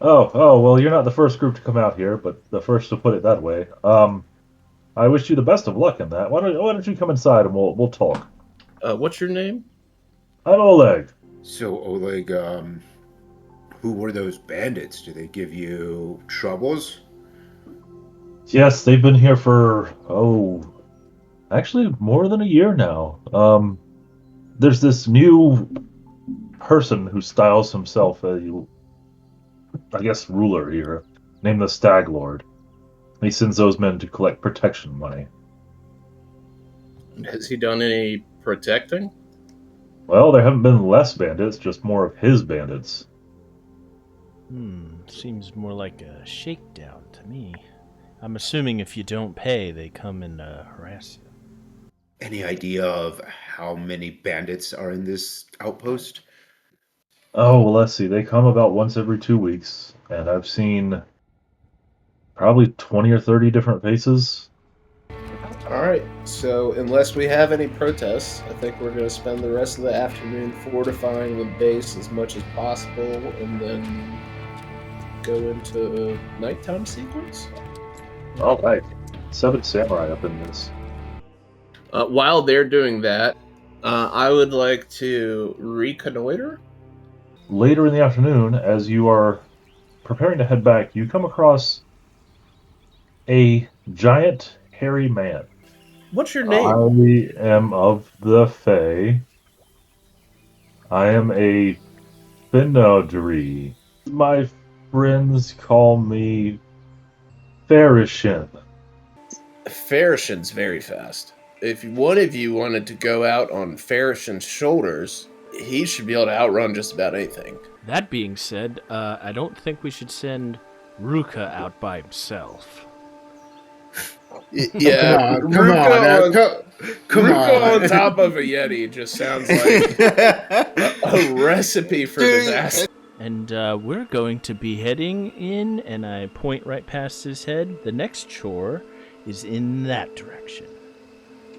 well, you're not the first group to come out here, but the first to put it that way. I wish you the best of luck in that. Why don't you come inside and we'll talk. What's your name? I'm Oleg. So, Oleg, who were those bandits? Do they give you troubles? Yes, they've been here for actually more than a year now. There's this new person who styles himself a, I guess, ruler here, named the Stag Lord. He sends those men to collect protection money. Has he done any protecting? Well, there haven't been less bandits, just more of his bandits. Seems more like a shakedown to me. I'm assuming if you don't pay, they come and harass you. Any idea of how many bandits are in this outpost? Oh, well, let's see. They come about once every 2 weeks, and I've seen probably 20 or 30 different faces. All right. So, unless we have any protests, I think we're going to spend the rest of the afternoon fortifying the base as much as possible, and then go into a nighttime sequence. All right. 7 samurai up in this. While they're doing that, I would like to reconnoiter. Later in the afternoon, as you are preparing to head back, you come across a giant, hairy man. What's your name? I am of the Fae. I am a Finodri. My friends call me Farishin. Farishin's very fast. If one of you wanted to go out on Farishin's shoulders, he should be able to outrun just about anything. That being said, I don't think we should send Ruka out by himself. Yeah, come on. on top of a Yeti just sounds like a recipe for disaster. And we're going to be heading in, and I point right past his head. The next chore is in that direction.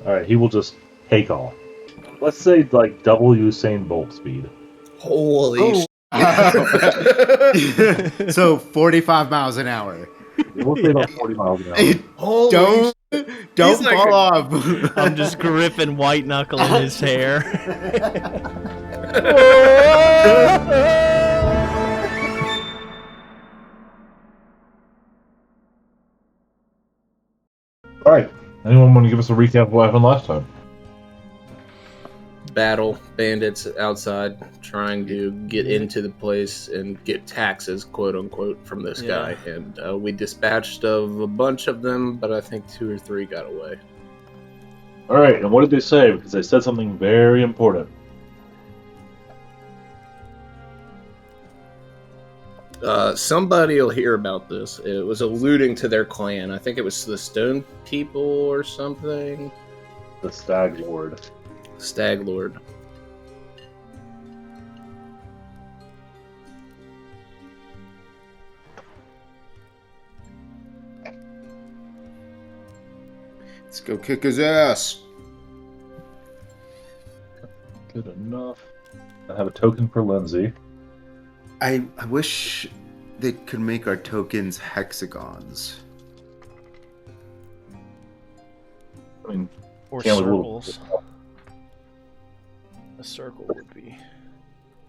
Alright, he will just take off. Let's say, like, double Usain Bolt speed. Holy So 45 miles an hour. We'll say about 40 miles an hour. Don't like fall a- off. I'm just gripping white knuckle in his hair. Alright, anyone want to give us a recap of what happened last time? Battle, bandits outside trying to get into the place and get taxes, quote unquote, from this guy. And we dispatched of a bunch of them, but I think 2 or 3 got away. Alright, and what did they say? Because they said something very important. Somebody will hear about this. It was alluding to their clan. I think it was the Stone People or something. The Stag Lord. Stag Lord. Let's go kick his ass. Good enough. I have a token for Lindsay. I wish they could make our tokens hexagons. I mean, Or can't look a little- circles. A circle would be.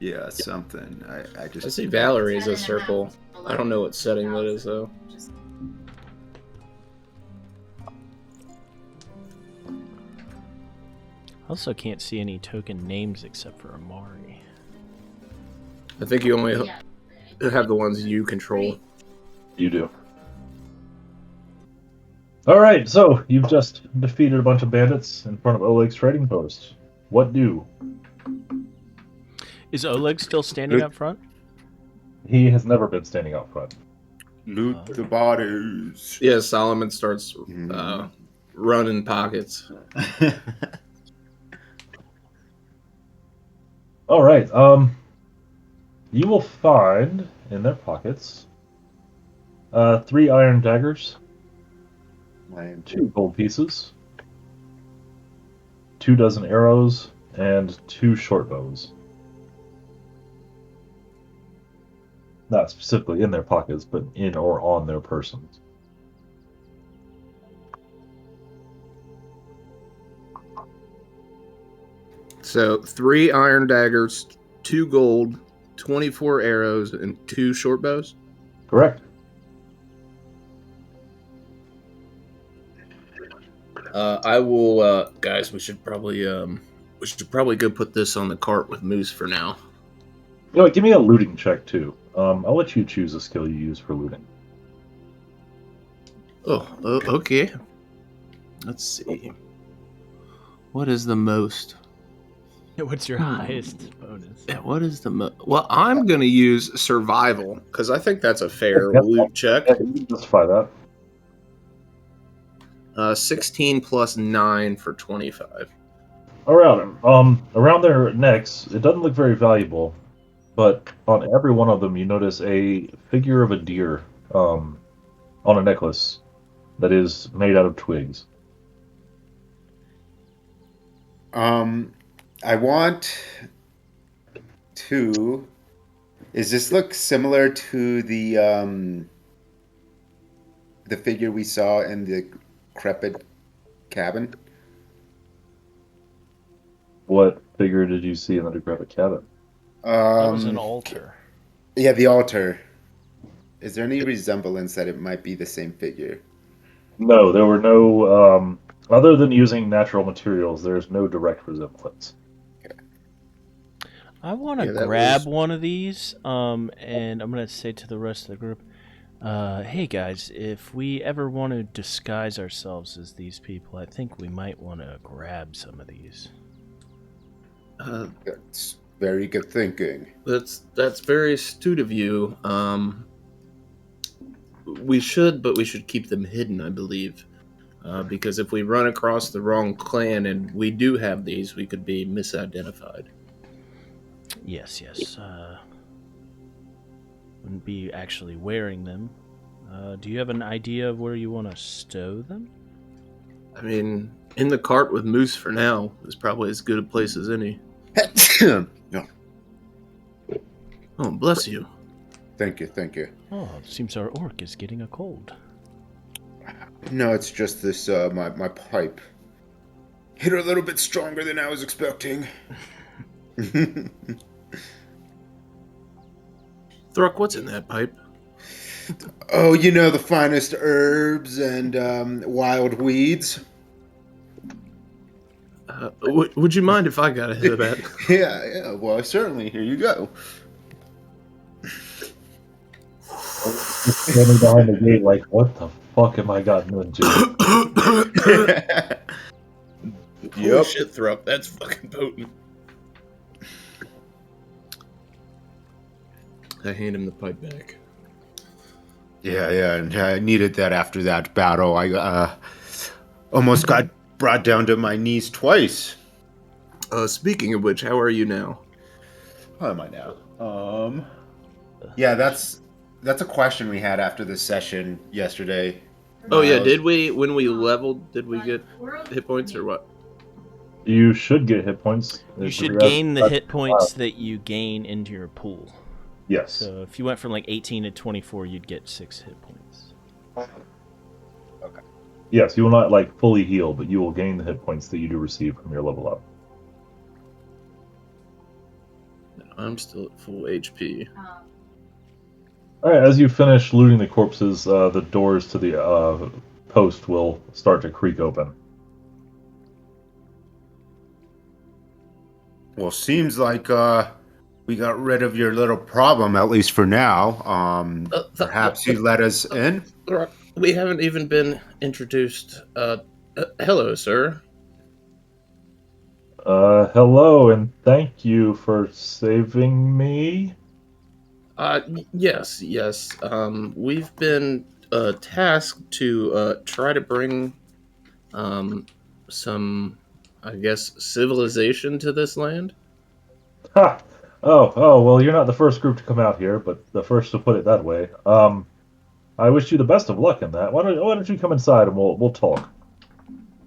Yeah, something. I just I see Valerie as a circle. I don't know what setting that is, though. Also can't see any token names except for Amari. I think you only have the ones you control. You do. Alright, so you've just defeated a bunch of bandits in front of Oleg's trading post. What do? Is Oleg still standing up front? He has never been standing out front. Loot the bodies. Yeah, Solomon starts running pockets. Alright, you will find in their pockets 3 iron daggers, 2 gold pieces, 2 dozen arrows, and 2 short bows. Not specifically in their pockets, but in or on their persons. So 3 iron daggers, 2 gold, 24 arrows, and 2 short bows. Correct. I will, guys. We should probably go put this on the cart with Moose for now. You know what, give me a looting check, too. I'll let you choose a skill you use for looting. Okay. Let's see. What is the most? What's your highest bonus? Yeah, what is the most? Well, I'm going to use survival because I think that's a fair loot check. Yeah, you can justify that. 16 plus 9 for 25. Around their necks, it doesn't look very valuable, but on every one of them you notice a figure of a deer on a necklace that is made out of twigs. I want to. Does this look similar to the figure we saw in the decrepit cabin? What figure did you see in the decrepit cabin? That was an altar. Yeah, the altar. Is there any resemblance that it might be the same figure? No, there were no. Other than using natural materials, there's no direct resemblance. I want to Yeah, that grab was- one of these, and I'm going to say to the rest of the group, hey guys, if we ever want to disguise ourselves as these people, I think we might want to grab some of these. That's very good thinking. That's very astute of you. We should keep them hidden, I believe. Because if we run across the wrong clan and we do have these, we could be misidentified. Yes. Wouldn't be actually wearing them. Do you have an idea of where you want to stow them? I mean, in the cart with Moose for now is probably as good a place as any. No, Oh, bless you. thank you. Oh, it seems our orc is getting a cold. No, it's just this, my pipe. Hit a little bit stronger than I was expecting. Thruk, what's in that pipe? Oh, you know, the finest herbs and wild weeds. Would you mind if I got a hit of that? Yeah, well, certainly. Here you go. Standing behind the gate, like, what the fuck am I gotten into? Holy shit, Thruk, that's fucking potent. I hand him the pipe back. Yeah, and I needed that after that battle. I almost got brought down to my knees twice. Speaking of which, how are you now? How am I now? Yeah, that's a question we had after the session yesterday. Oh yeah, did we, when we leveled, did we get hit points or what? You should get hit points. You should gain the hit points that you gain into your pool. Yes. So if you went from like 18 to 24, you'd get 6 hit points. Okay. Yes, you will not like fully heal, but you will gain the hit points that you do receive from your level up. I'm still at full HP. All right, as you finish looting the corpses, the doors to the post will start to creak open. Well, seems like we got rid of your little problem, at least for now. Perhaps you let us in? We haven't even been introduced. Hello, sir. Hello, and thank you for saving me. Yes. We've been tasked to try to bring some, I guess, civilization to this land. Ha! Oh, well, you're not the first group to come out here, but the first to put it that way. I wish you the best of luck in that. Why don't you come inside and we'll talk.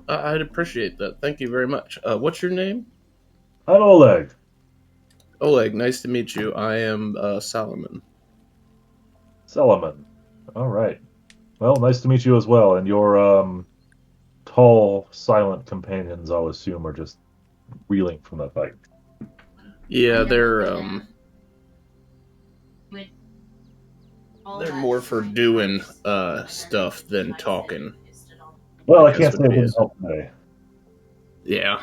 I'd appreciate that. Thank you very much. What's your name? I'm Oleg. Oleg, nice to meet you. I am Solomon. Solomon. All right. Well, nice to meet you as well. And your tall, silent companions, I'll assume, are just reeling from the fight. Yeah, they're more for doing stuff than talking. Well, I guess can't would say it be didn't his- help today. Yeah.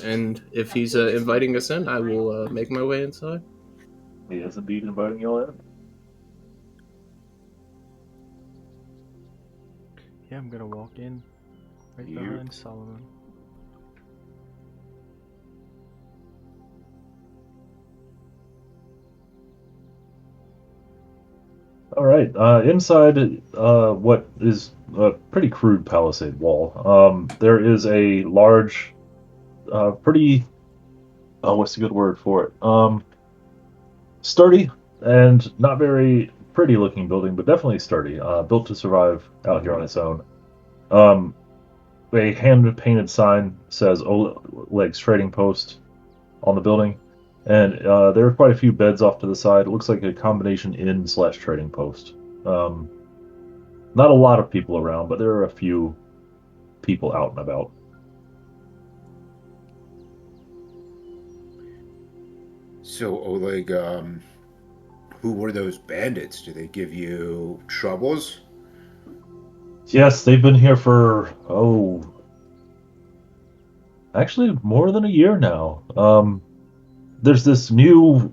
And if he's inviting us in, I will make my way inside. He is indeed inviting you all in. Yeah, I'm gonna walk in right behind Solomon. All right. Inside what is a pretty crude palisade wall, there is a large, pretty, what's a good word for it? Sturdy and not very pretty looking building, but definitely sturdy, built to survive out here on its own. Um, a hand painted sign says Oleg's Trading Post on the building, and there are quite a few beds off to the side. It looks like a combination inn/trading post. Um, Not a lot of people around, but there are a few people out and about. So, Oleg, who were those bandits? Do they give you troubles? Yes, they've been here for, actually more than a year now. There's this new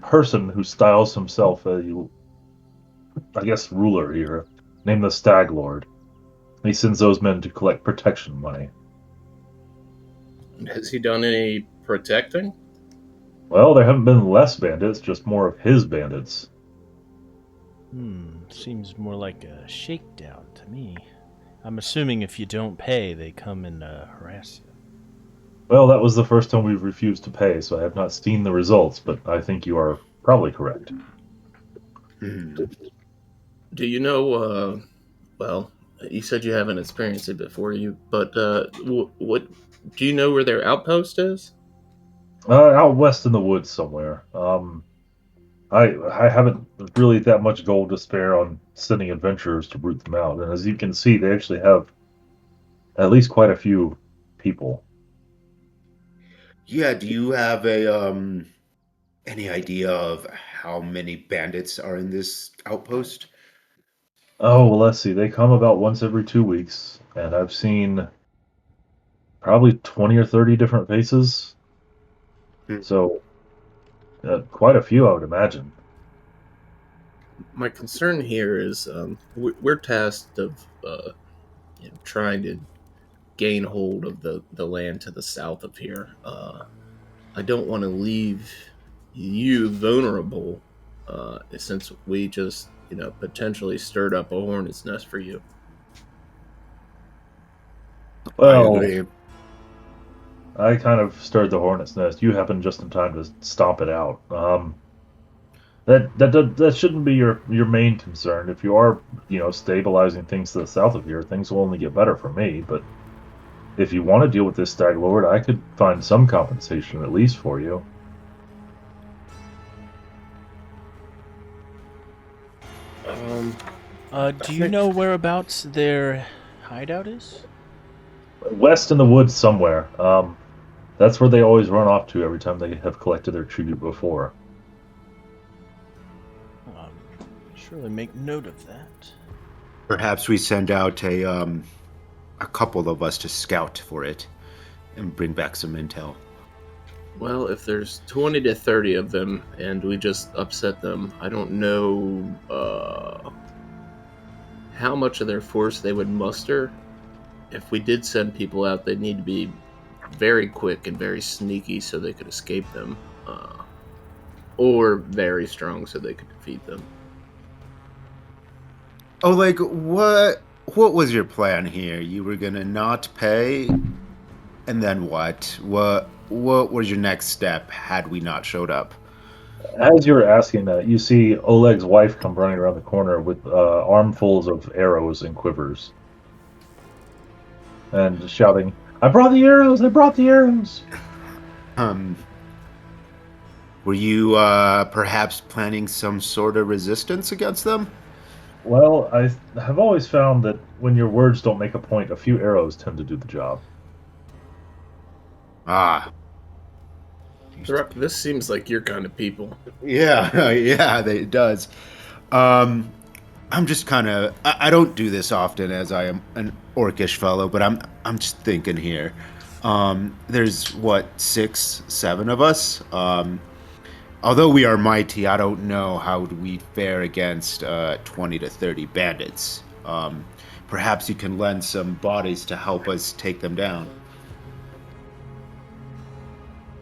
person who styles himself a, I guess, ruler here, named the Stag Lord. He sends those men to collect protection money. Has he done any protecting? Well, there haven't been less bandits, just more of his bandits. Seems more like a shakedown to me. I'm assuming if you don't pay, they come and harass you. Well, that was the first time we've refused to pay, so I have not seen the results, but I think you are probably correct. Do you know? Well, you said you haven't experienced it before, but what? Do you know where their outpost is? Out west in the woods somewhere. I haven't really that much gold to spare on sending adventurers to root them out, and as you can see, they actually have at least quite a few people. Yeah, do you have a any idea of how many bandits are in this outpost? Oh, well, let's see. They come about once every 2 weeks, and I've seen probably 20 or 30 different faces. So, quite a few, I would imagine. My concern here is we're tasked of trying to gain hold of the land to the south of here. I don't want to leave you vulnerable since we just potentially stirred up a hornet's nest for you. Well, I agree. I kind of stirred the hornet's nest. You happened just in time to stomp it out. That shouldn't be your main concern. If you are, stabilizing things to the south of here, things will only get better for me. But if you want to deal with this Stag Lord, I could find some compensation at least for you. Do you know whereabouts their hideout is? West in the woods somewhere. That's where they always run off to every time they have collected their tribute before. Surely make note of that. Perhaps we send out a couple of us to scout for it and bring back some intel. Well, if there's 20 to 30 of them and we just upset them, I don't know how much of their force they would muster. If we did send people out, they'd need to be very quick and very sneaky so they could escape them, or very strong so they could defeat them. Oh, like what was your plan here? You were gonna not pay, and then what? What was your next step had we not showed up? As you're asking that, you see Oleg's wife come running around the corner with armfuls of arrows and quivers, and shouting, "I brought the arrows! I brought the arrows!" Were you perhaps planning some sort of resistance against them? Well, I have always found that when your words don't make a point, a few arrows tend to do the job. Ah, Thruk, this seems like your kind of people. yeah, yeah, it does. I'm just kind of. I don't do this often, as I am an orcish fellow, but I'm just thinking here. There's what 6, 7 of us. Although we are mighty, I don't know how we fare against 20 to 30 bandits. Perhaps you can lend some bodies to help us take them down.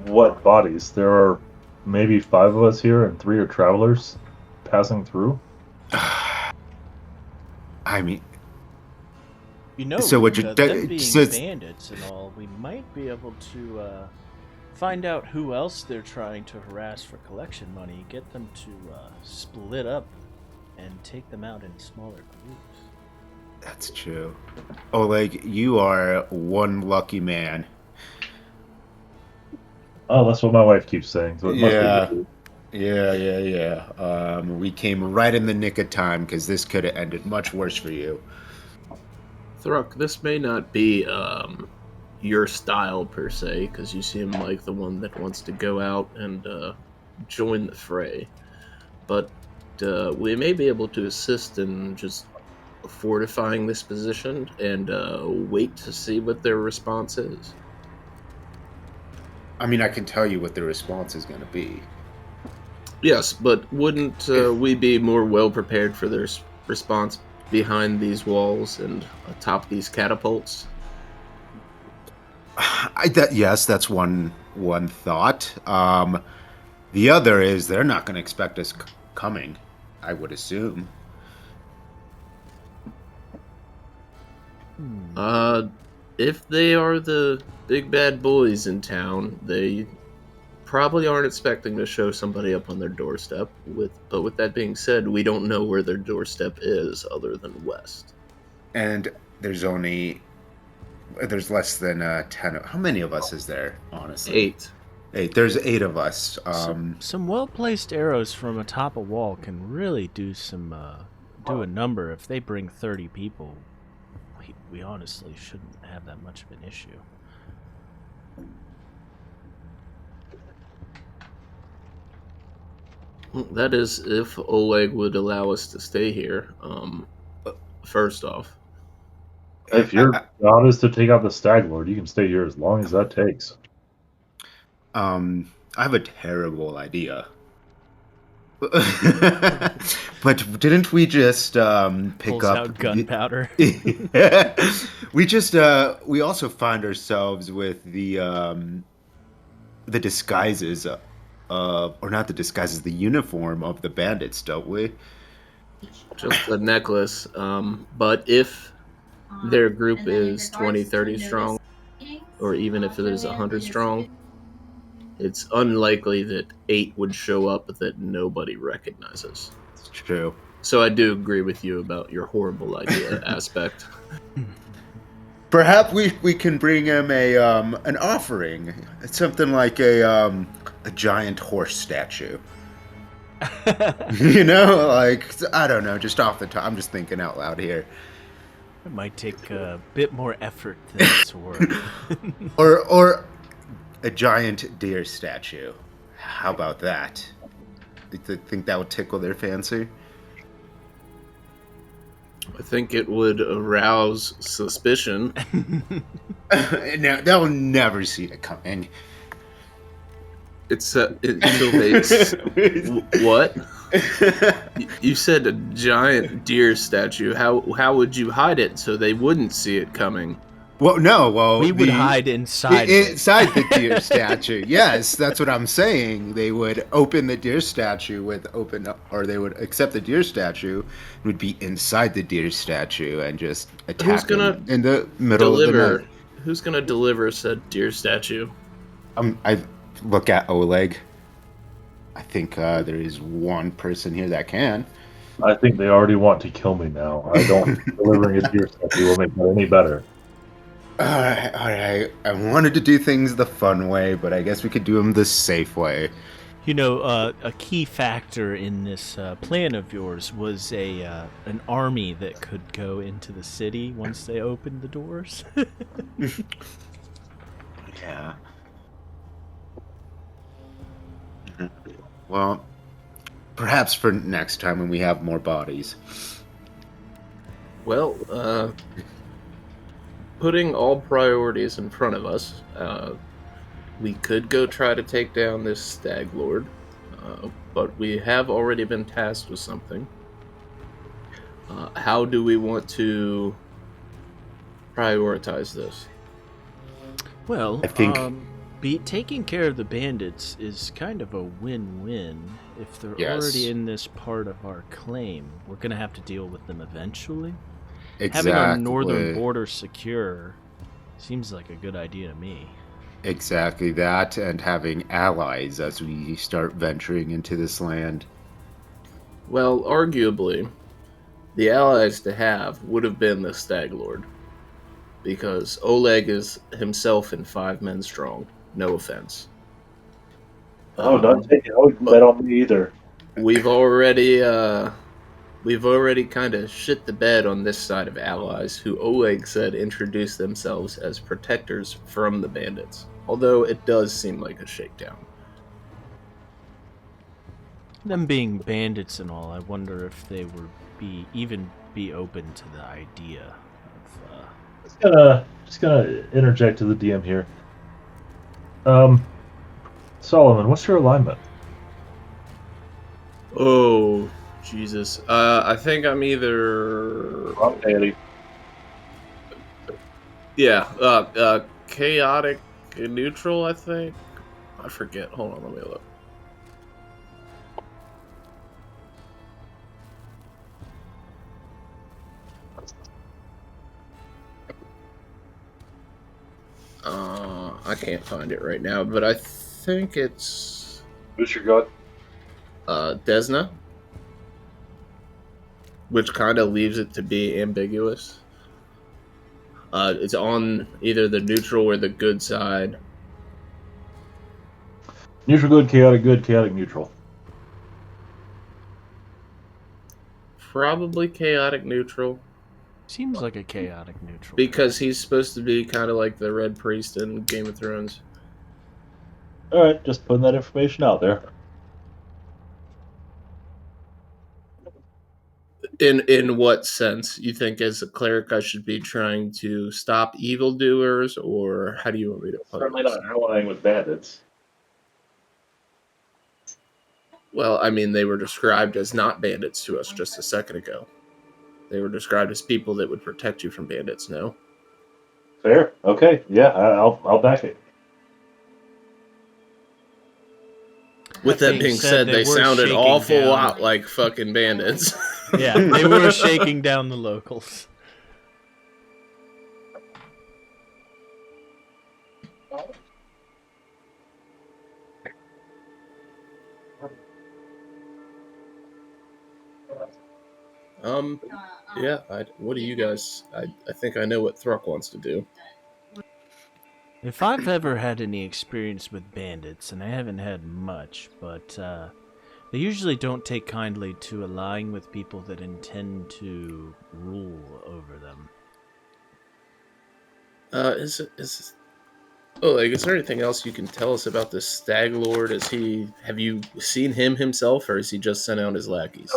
What bodies? There are maybe 5 of us here, and 3 are travelers passing through. I mean, You know, So what Rukha, you're- them being so it's- bandits and all, we might be able to find out who else they're trying to harass for collection money, get them to split up, and take them out in smaller groups. that's true. Oleg, you are one lucky man. Oh, that's what my wife keeps saying. So it Yeah. must be. Yeah. We came right in the nick of time because this could have ended much worse for you. Thruk, this may not be your style per se, because you seem like the one that wants to go out and join the fray. But we may be able to assist in just fortifying this position and wait to see what their response is. I mean, I can tell you what the response is going to be. Yes, but wouldn't we be more well prepared for their response behind these walls and atop these catapults? Yes, that's one thought. The other is they're not going to expect us coming, I would assume. If they are the big bad boys in town, they probably aren't expecting to show somebody up on their doorstep. But with that being said, we don't know where their doorstep is other than west. And there's less than 10. How many of us is there, honestly? 8. 8. There's 8 of us. Some well-placed arrows from atop a wall can really do a number. If they bring 30 people, we honestly shouldn't have that much of an issue. That is, if Oleg would allow us to stay here. First off, If your job is to take out the Stag Lord, you can stay here as long as that takes. I have a terrible idea. But didn't we just pick Pulls up out gunpowder. We also find ourselves with the disguises or not the disguises, the uniform of the bandits, don't we? just a necklace. But if their group is 20, 30 strong, or even if it is 100 strong, it's unlikely that 8 would show up that nobody recognizes. It's true. So I do agree with you about your horrible idea aspect. Perhaps we can bring him an offering. It's something like a giant horse statue. You know, like, I don't know, just off the top. I'm just thinking out loud here. It might take a bit more effort than it's worth. Or a giant deer statue. How about that? You think that would tickle their fancy? I think it would arouse suspicion. No, they'll never see it coming. It's until they what? You said a giant deer statue. How would you hide it so they wouldn't see it coming? Well, no. Well, We would hide inside. inside the deer statue. Yes, that's what I'm saying. They would open the deer statue or they would accept the deer statue. It would be inside the deer statue and just attack them in the middle of the night. Who's gonna deliver said deer statue? I look at Oleg. I think there is one person here that can. I think they already want to kill me now. I don't delivering a deer statue will make that any better. All right. I wanted to do things the fun way, but I guess we could do them the safe way. A key factor in this plan of yours was an army that could go into the city once they opened the doors. Yeah. Well, perhaps for next time when we have more bodies. Well, putting all priorities in front of us, we could go try to take down this Stag Lord, but we have already been tasked with something. How do we want to prioritize this? Well, I think- taking care of the bandits is kind of a win-win. If they're Yes. already in this part of our claim, we're going to have to deal with them eventually. Exactly. Having our northern border secure seems like a good idea to me. Exactly that, and having allies as we start venturing into this land. Well, arguably, the allies to have would have been the Stag Lord, because Oleg is himself in 5 men strong. No offense. Oh, don't take it. Oh, bet on me either. We've already kind of shit the bed on this side of allies, who Oleg said introduced themselves as protectors from the bandits. Although it does seem like a shakedown. Them being bandits and all, I wonder if they would be open to the idea of. Just gonna interject to the DM here. Solomon, what's your alignment? Oh, Jesus. I think I'm either... Wrong, Danny. Yeah, chaotic neutral, I think. I forget. Hold on, let me look. I can't find it right now, but I think it's Who's your god? Desna, which kind of leaves it to be ambiguous. It's on either the neutral or the good side. Neutral good, chaotic neutral. Probably chaotic neutral, Seems like a chaotic neutral. because he's supposed to be kind of like the Red Priest in Game of Thrones. All right, just putting that information out there. In what sense? You think as a cleric I should be trying to stop evildoers, or how do you want me to put Certainly this? not allying with bandits. Well, I mean, they were described as not bandits to us just a second ago. They were described as people that would protect you from bandits, no? Fair. Okay. Yeah, I'll back it. With that being said, they were sounded shaking awful down- lot like fucking bandits. Yeah, they were shaking down the locals. Yeah, what do you guys... I think I know what Thruk wants to do. If I've ever had any experience with bandits, and I haven't had much, but they usually don't take kindly to allying with people that intend to rule over them. Like, is there anything else you can tell us about this Stag Lord? Have you seen him himself, or is he just sent out his lackeys?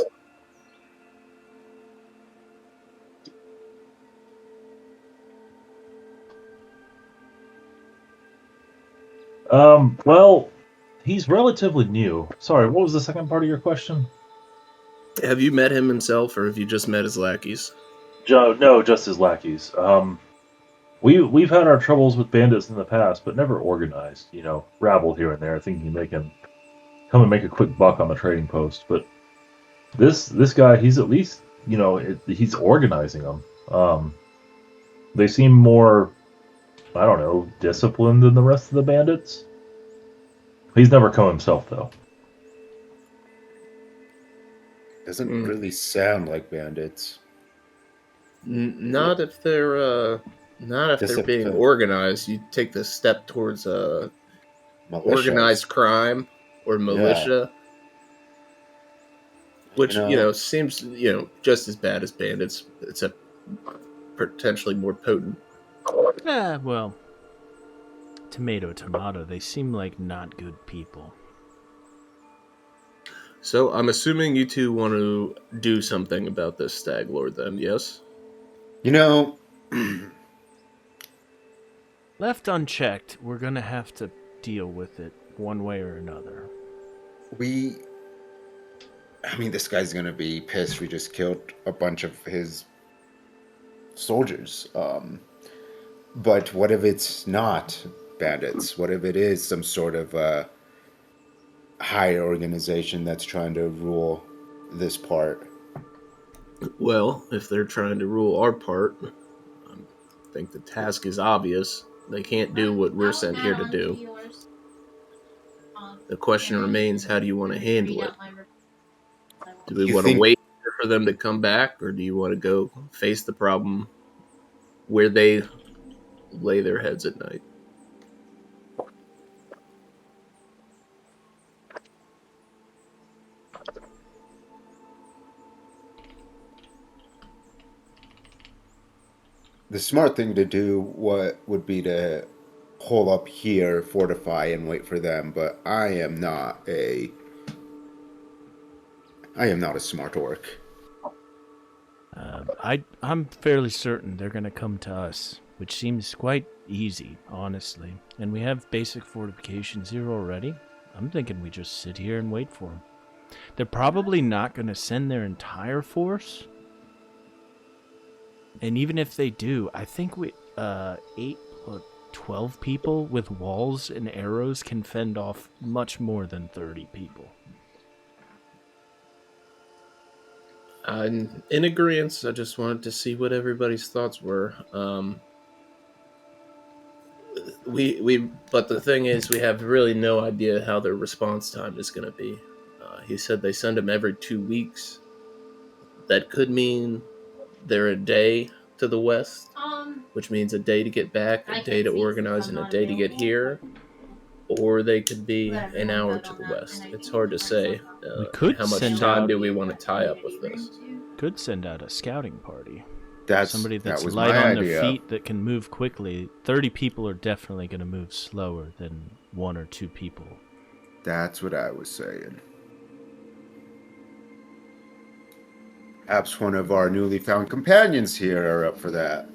Well, he's relatively new. Sorry, what was the second part of your question? Have you met him himself, or have you just met his lackeys? No, just his lackeys. We've had our troubles with bandits in the past, but never organized. You know, rabble here and there, thinking they can come and make a quick buck on the trading post. But this guy, he's at least, you know, he's organizing them. They seem more, I don't know, disciplined than the rest of the bandits. He's never come himself, though. Doesn't really sound like bandits. Not if they're being organized. You take the step towards Militias. organized crime. or militia, which seems just as bad as bandits, except potentially more potent. Well, tomato, they seem like not good people. So I'm assuming you two want to do something about this Stag Lord then, yes? Left unchecked, we're gonna have to deal with it one way or another. This guy's gonna be pissed. We just killed a bunch of his soldiers. But what if it's not bandits? What if it is some sort of higher organization that's trying to rule this part? Well, if they're trying to rule our part, I think the task is obvious. They can't do what we're sent here to do. The question remains, how do you want to handle it? Do we want to wait for them to come back, or do you want to go face the problem where they lay their heads at night? The smart thing to do would be to hole up here, fortify, and wait for them. But I am not a smart orc. I'm fairly certain they're gonna come to us, which seems quite easy, honestly. And we have basic fortifications here already. I'm thinking we just sit here and wait for them. They're probably not gonna send their entire force. And even if they do, I think 8 or 12 people with walls and arrows can fend off much more than 30 people. I'm in agreement. I just wanted to see what everybody's thoughts were. But the thing is, we have really no idea how their response time is going to be. He said they send them every 2 weeks. That could mean they're a day to the west, which means a day to get back, a day to organize, and a day to get here. Or they could be an hour to the west. It's hard to say. How much time do we want to tie up with this? Could send out a scouting party. Somebody that's light on their feet that can move quickly. 30 people are definitely going to move slower than 1 or 2 people. That's what I was saying. Perhaps one of our newly found companions here are up for that.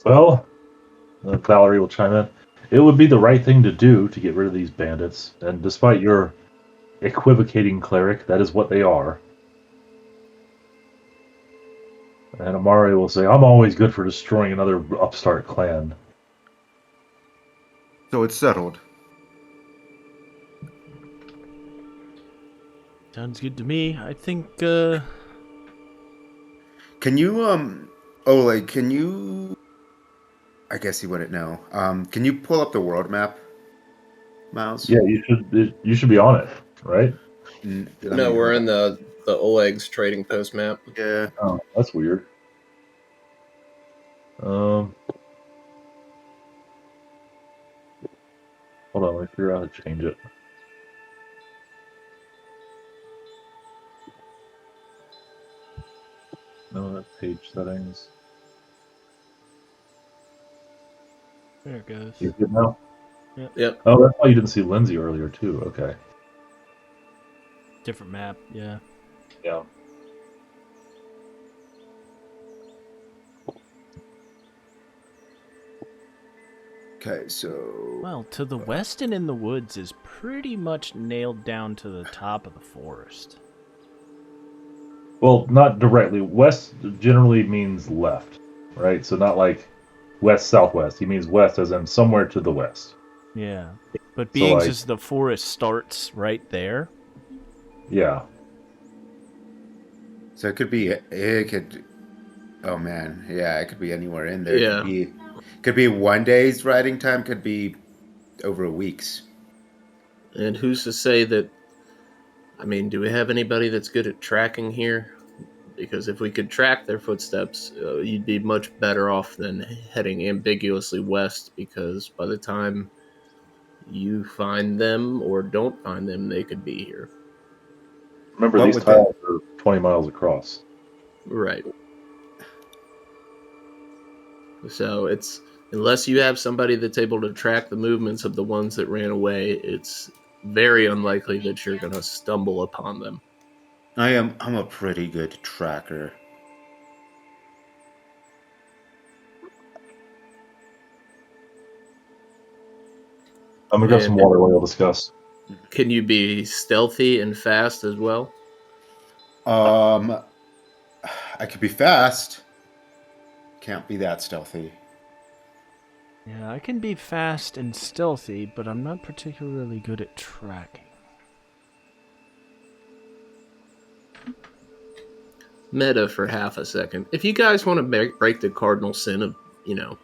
Well, Valerie will chime in. It would be the right thing to do to get rid of these bandits, and despite your equivocating cleric, that is what they are. And Amari will say, I'm always good for destroying another upstart clan. So it's settled. Sounds good to me. I think, Can you, Oleg, can you... I guess you wouldn't know. Can you pull up the world map, Miles? Yeah, you should be on it, right? No, we're in the Oleg's trading post map. Yeah. Oh, that's weird. Hold on, let me figure out how to change it. No, that's page settings. there it goes. You good now? Yep. Oh, that's why you didn't see Lindsay earlier, too. Okay. Different map, yeah. Yeah. Okay, so... Well, to the west and in the woods is pretty much nailed down to the top of the forest. Well, not directly. West generally means left, right? So not like west-southwest. He means west as in somewhere to the west. Yeah. But being like- just the forest starts right there. Yeah. So it could be... Oh, man. Yeah, it could be anywhere in there. Yeah. Could be 1 day's riding time. Could be over a week's. And who's to say that... I mean, do we have anybody that's good at tracking here? because if we could track their footsteps, you'd be much better off than heading ambiguously west, because by the time you find them or don't find them, they could be here. Remember, What these would that- tiles are 20 miles across. Right. So it's, unless you have somebody that's able to track the movements of the ones that ran away, it's very unlikely that you're going to stumble upon them. I'm a pretty good tracker. I'm gonna grab some water while we'll discuss. Can you be stealthy and fast as well? I could be fast. Can't be that stealthy. Yeah, I can be fast and stealthy, but I'm not particularly good at tracking. Meta for half a second. If you guys want to break the cardinal sin of,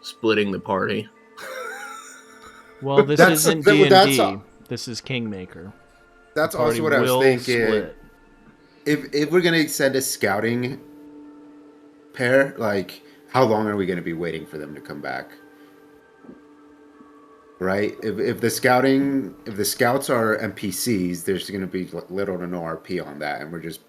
splitting the party. Well, this That's- isn't that- D&D. that's- This is Kingmaker. That's The party also what I was will thinking. split. If we're gonna send a scouting pair, like, how long are we gonna be waiting for them to come back? Right? If the scouts are NPCs, there's gonna be little to no RP on that, and we're just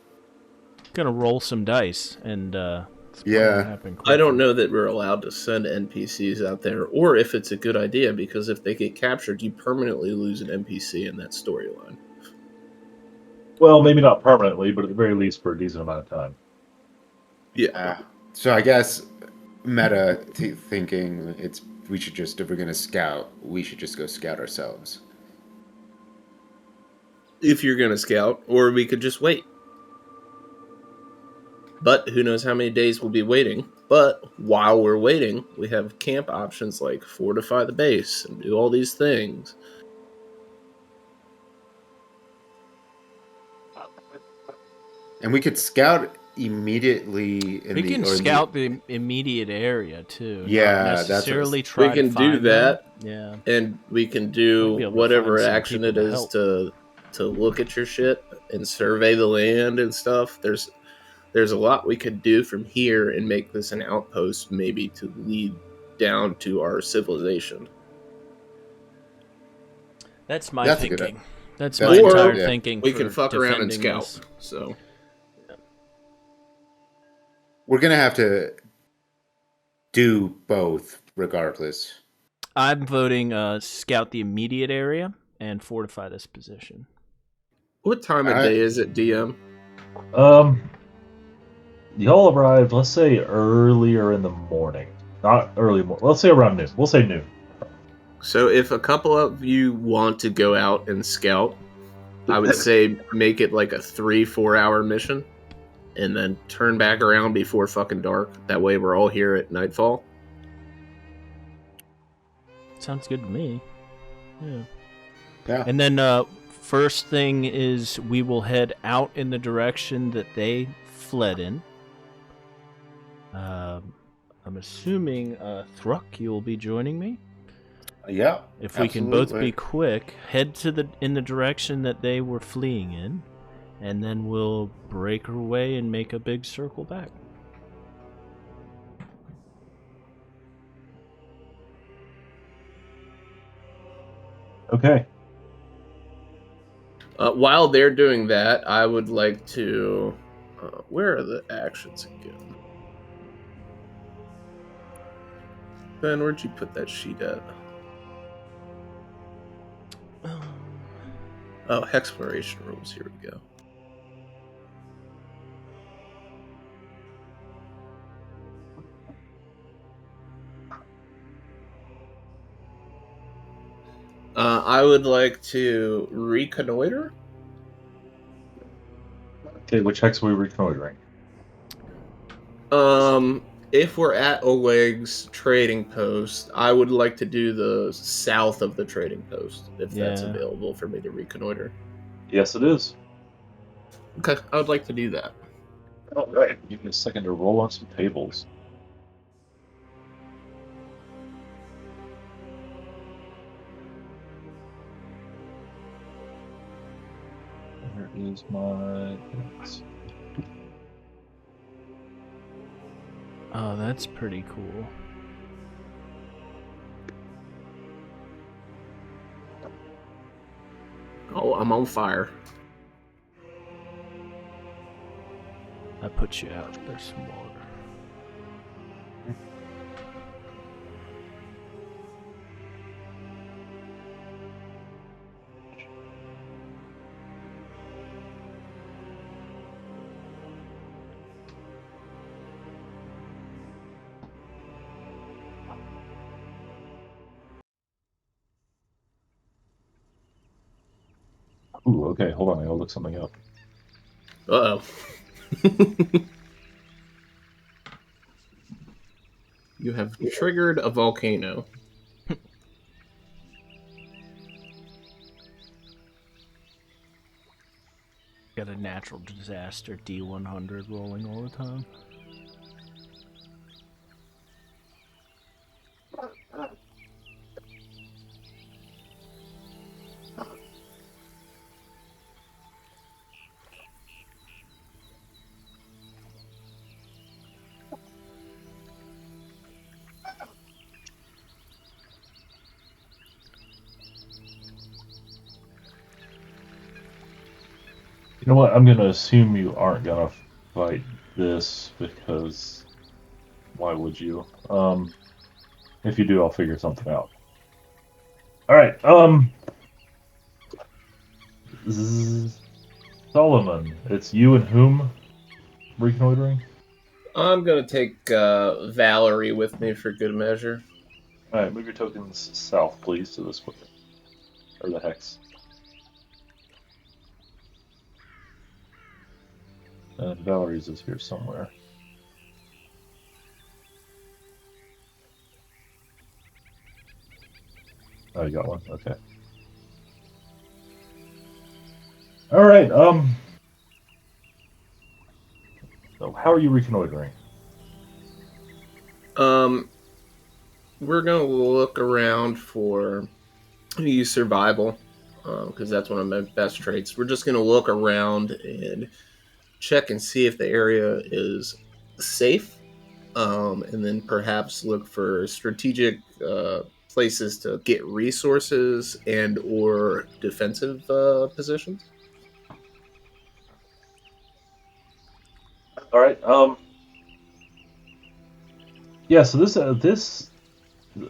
Gonna roll some dice and it's probably Yeah. gonna happen I don't quicker. know that we're allowed to send NPCs out there, or if it's a good idea, because if they get captured, you permanently lose an NPC in that storyline. Well, maybe not permanently, but at the very least for a decent amount of time. Yeah. so I guess meta thinking we should just, if we're gonna scout, we should just go scout ourselves. If you're going to scout, or we could just wait. But who knows how many days we'll be waiting. But while we're waiting, we have camp options like fortify the base and do all these things. And we could scout immediately. We can scout the immediate area too. Yeah, not that's what necessarily try We can to do find that. them. And we can Might be do able to whatever find some action it people to is help. to look at your shit and survey the land and stuff. There's a lot we could do from here and make this an outpost, maybe to lead down to our civilization. That's my That's a good thinking. That's That's my a good entire idea. thinking. We for can fuck around and defending scout. this. So We're gonna have to do both regardless. I'm voting scout the immediate area and fortify this position. what time of day is it, DM? Y'all arrived, let's say earlier in the morning. Not early morning. Let's say around noon. We'll say noon. So if a couple of you want to go out and scout, I would say make it like a 3-4 hour mission and then turn back around before fucking dark. That way we're all here at nightfall. Sounds good to me. Yeah. Yeah. And then first thing is we will head out in the direction that they fled in. I'm assuming Thruk, you'll be joining me. Yeah. If we can both absolutely. be quick, head in the direction that they were fleeing in, and then we'll break our way and make a big circle back. Okay. While they're doing that, I would like to... where are the actions again? Ben, where'd you put that sheet at? Oh, exploration rules. Here we go. I would like to reconnoiter. Okay, which hex are we reconnoitering? If we're at Oleg's trading post, I would like to do the south of the trading post, if that's Yeah. available for me to reconnoiter. Yes, it is. Okay, I would like to do that. All right. Give me a second to roll on some tables. Where is my... Oh, that's pretty cool. Oh, I'm on fire. I put you out. There's some water. Ooh, okay, hold on. I gotta look something up. Uh-oh. You have triggered a volcano. Got a natural disaster D100 rolling all the time. You know what? I'm gonna assume you aren't gonna fight this because why would you? If you do, I'll figure something out. All right. Solomon, it's you and whom reconnoitering? I'm gonna take Valerie with me for good measure. All right, move your tokens south, please, to the square or the hex. And Valerie's is here somewhere. Oh, you got one? Okay. All right, so how are you reconnoitering? We're gonna look around for use survival, because that's one of my best traits. We're just gonna look around and check and see if the area is safe, and then perhaps look for strategic places to get resources and or defensive positions. All right, yeah, so this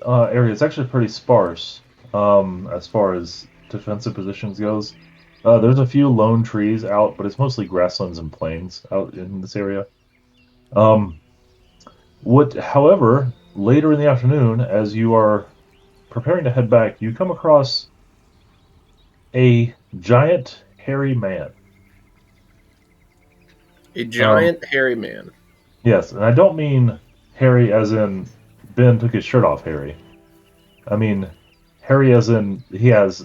area is actually pretty sparse, as far as defensive positions goes. There's a few lone trees out, but it's mostly grasslands and plains out in this area. Um, however, later in the afternoon, as you are preparing to head back, you come across a giant hairy man. A giant hairy man. Yes, and I don't mean hairy as in Ben took his shirt off hairy. I mean hairy as in he has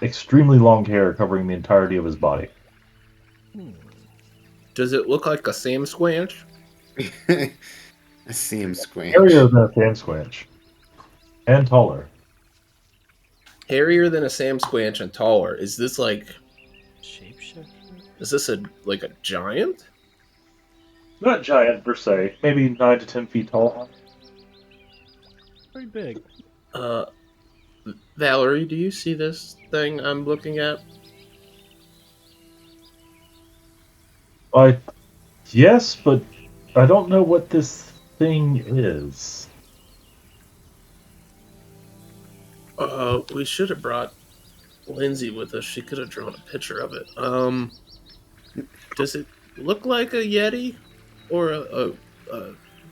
extremely long hair covering the entirety of his body. Does it look like a Sam Squanch? I see him squinch. Hairier than a Sam Squanch. And taller. Hairier than a Sam Squanch and taller. Is this like? Shapeshifter? Is this a giant? Not giant per se, maybe 9 to 10 feet tall. Pretty big. Valerie, do you see this thing I'm looking at? Yes, but I don't know what this thing is. We should have brought Lindsay with us. She could have drawn a picture of it. Does it look like a Yeti or a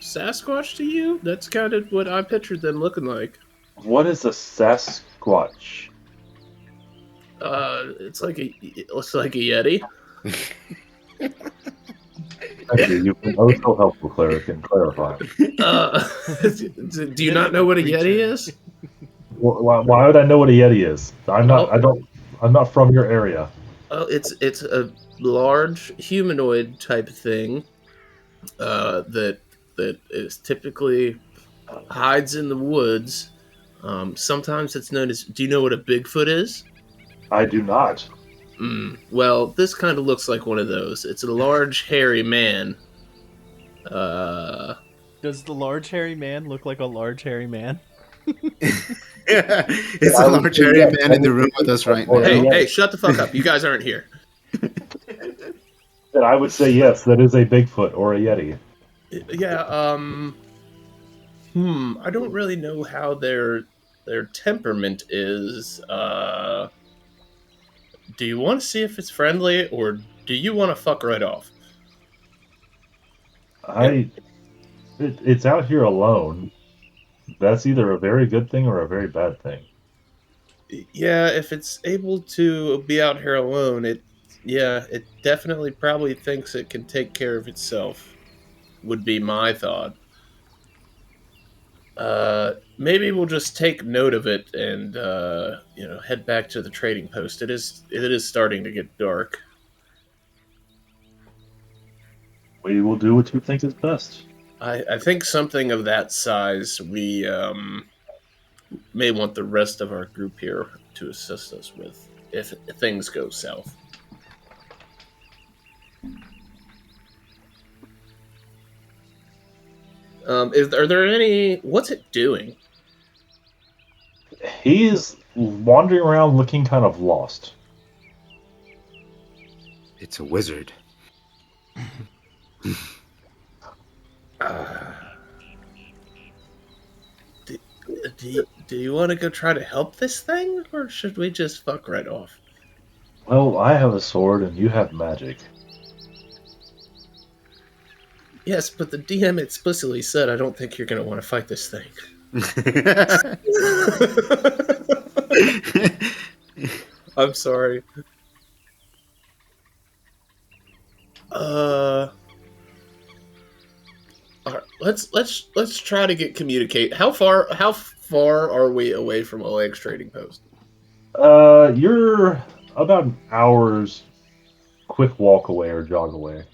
Sasquatch to you? That's kind of what I pictured them looking like. What is a Sasquatch? It looks like a Yeti. Thank you. You've been oh so helpful, Cleric, in clarifying. Do you not know what a Yeti is? Why would I know what a Yeti is? I'm not from your area. It's a large humanoid type thing that is typically hides in the woods. Sometimes it's known as. Do you know what a Bigfoot is? I do not. Well, this kind of looks like one of those. It's a large, hairy man. Does the large hairy man look like a large hairy man? It's a large hairy man in the room with us right now. Hey, shut the fuck up. You guys aren't here. Then I would say yes, that is a Bigfoot or a Yeti. Yeah, I don't really know how their temperament is. Do you want to see if it's friendly, or do you want to fuck right off? It's out here alone. That's either a very good thing or a very bad thing. Yeah, if it's able to be out here alone, it definitely probably thinks it can take care of itself. Would be my thought. Maybe we'll just take note of it and head back to the trading post. It is starting to get dark. We will do what you think is best. I think something of that size we may want the rest of our group here to assist us with if things go south. Are there any? What's it doing? He's wandering around looking kind of lost. It's a wizard. Do you want to go try to help this thing, or should we just fuck right off? Well, I have a sword and you have magic. Yes, but the DM explicitly said I don't think you're going to want to fight this thing. I'm sorry. All right, let's try to communicate. How far are we away from Oleg's trading post? You're about an hour's quick walk away or jog away.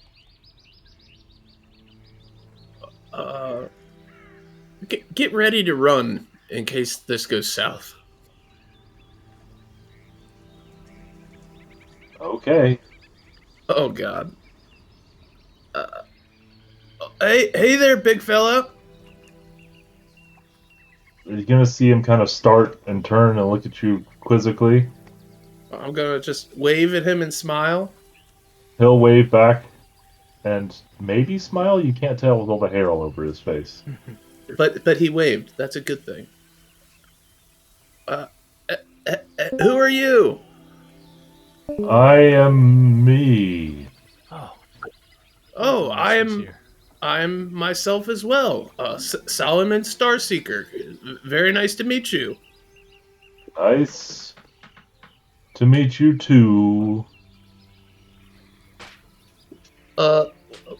Get ready to run in case this goes south. Okay. Oh God. Hey there, big fella. You're gonna see him kind of start and turn and look at you quizzically. I'm gonna just wave at him and smile. He'll wave back and maybe smile. You can't tell with all the hair all over his face. But he waved. That's a good thing. Who are you? I am me. Oh, I'm myself as well. Solomon Starseaker. Very nice to meet you. Nice to meet you too.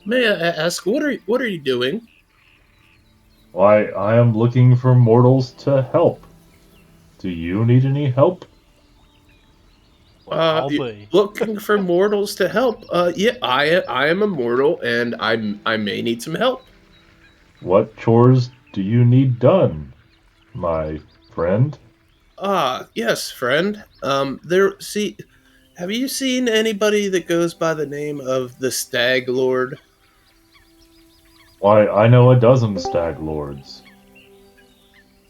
May I ask, what are you doing? Why, I am looking for mortals to help. Do you need any help? Looking for mortals to help. Yeah, I am a mortal, and I may need some help. What chores do you need done, my friend? Yes, friend. Have you seen anybody that goes by the name of the Stag Lord? Why, I know a dozen stag lords.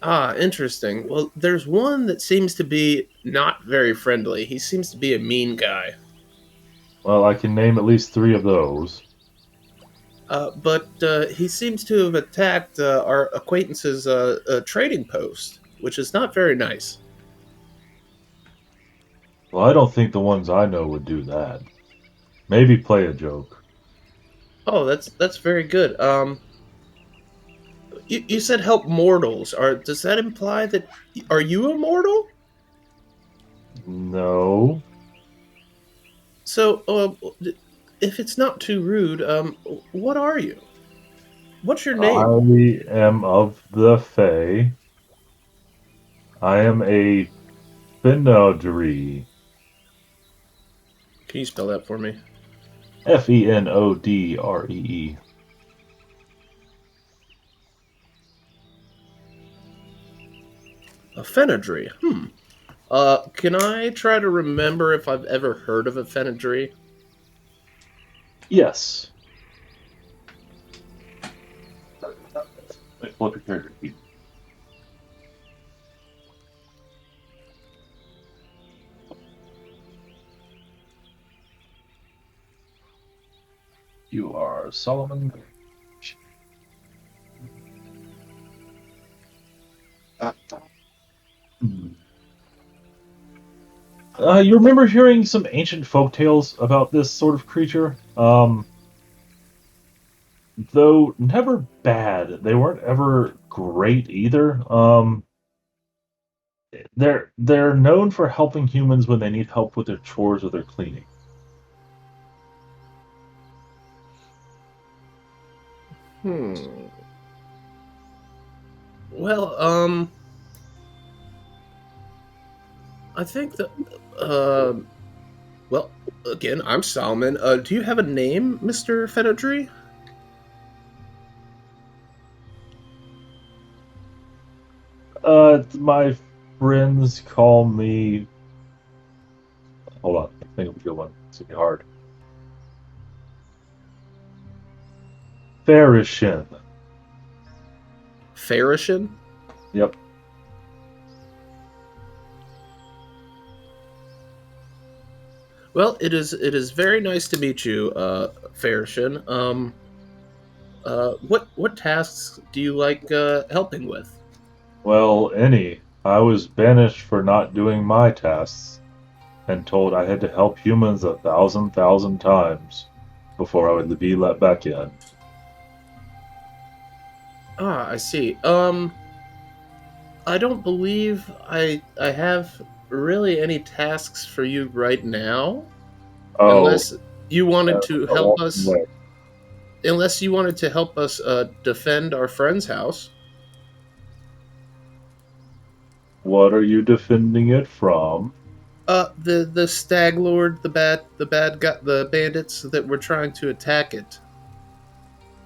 Interesting. Well, there's one that seems to be not very friendly. He seems to be a mean guy. Well, I can name at least 3 of those. But he seems to have attacked our acquaintance's trading post, which is not very nice. Well, I don't think the ones I know would do that. Maybe play a joke. Oh, that's very good. You said help mortals. Does that imply that are you a mortal? No. So, if it's not too rude, what are you? What's your name? I am of the Fae. I am a Fenodree. Can you spell that for me? Fenodree. A Fenodree. Can I try to remember if I've ever heard of a Fenodree? Yes. pull up your character sheet. You are Solomon. You remember hearing some ancient folk tales about this sort of creature? Though never bad, they weren't ever great either. They're known for helping humans when they need help with their chores or their cleaning. Well, I think that, well, again, I'm Salman. Do you have a name, Mr. Fedodry? My friends call me. Hold on, I think of a good one. It's gonna be hard. Farishin. Farishin? Yep. Well, it is very nice to meet you, Farishin. What tasks do you like helping with? Well, any. I was banished for not doing my tasks, and told I had to help humans 1,000 times before I would be let back in. Ah, I see. I don't believe I have really any tasks for you right now, Oh, unless you wanted to a help long us. way. Unless you wanted to help us defend our friend's house. What are you defending it from? The stag lord, the bad guy, the bandits that were trying to attack it.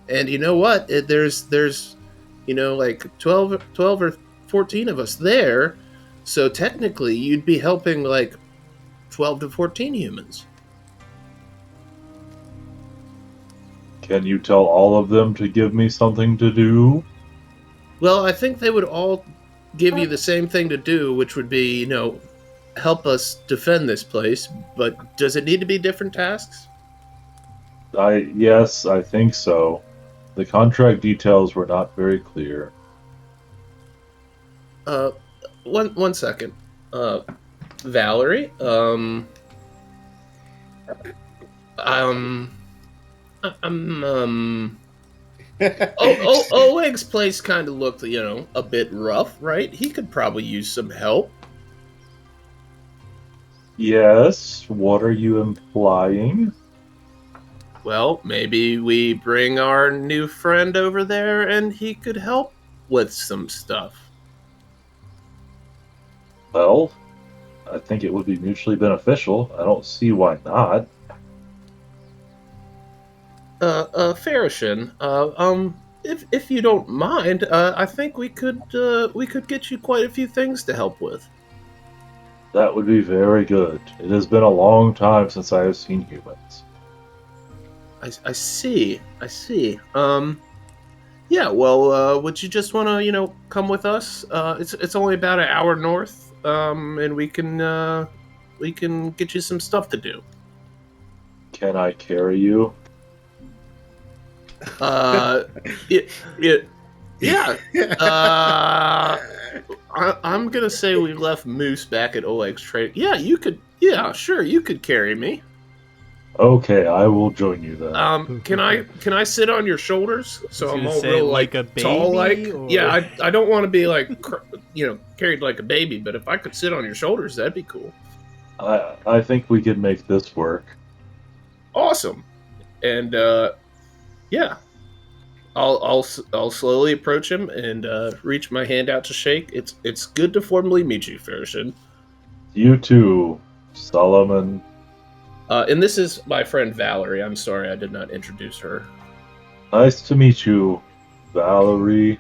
And you know what? There's like 12 or 14 of us there, so technically you'd be helping like 12 to 14 humans. Can you tell all of them to give me something to do? Well, I think they would all give you the same thing to do, which would be, help us defend this place. But does it need to be different tasks? Yes, I think so. The contract details were not very clear. One second. Valerie, Oleg's place kind of looked, a bit rough, right? He could probably use some help. Yes, what are you implying? Well, maybe we bring our new friend over there and he could help with some stuff. Well, I think it would be mutually beneficial. I don't see why not. Farishin, if you don't mind, I think we could get you quite a few things to help with. That would be very good. It has been a long time since I have seen humans. I see. Yeah. Well, would you just want to, come with us? It's only about an hour north, and we can get you some stuff to do. Can I carry you? Yeah. I'm gonna say we left Moose back at Oleg's trade. Yeah, you could. Yeah, sure, you could carry me. Okay, I will join you then. Can I sit on your shoulders so I'm all say, real like a tall baby, like? or- Yeah, I don't want to be like carried like a baby, but if I could sit on your shoulders, that'd be cool. I think we can make this work. Awesome, and yeah, I'll slowly approach him and reach my hand out to shake. It's good to formally meet you, Farishin. You too, Solomon. And this is my friend Valerie. I'm sorry I did not introduce her. Nice to meet you, Valerie.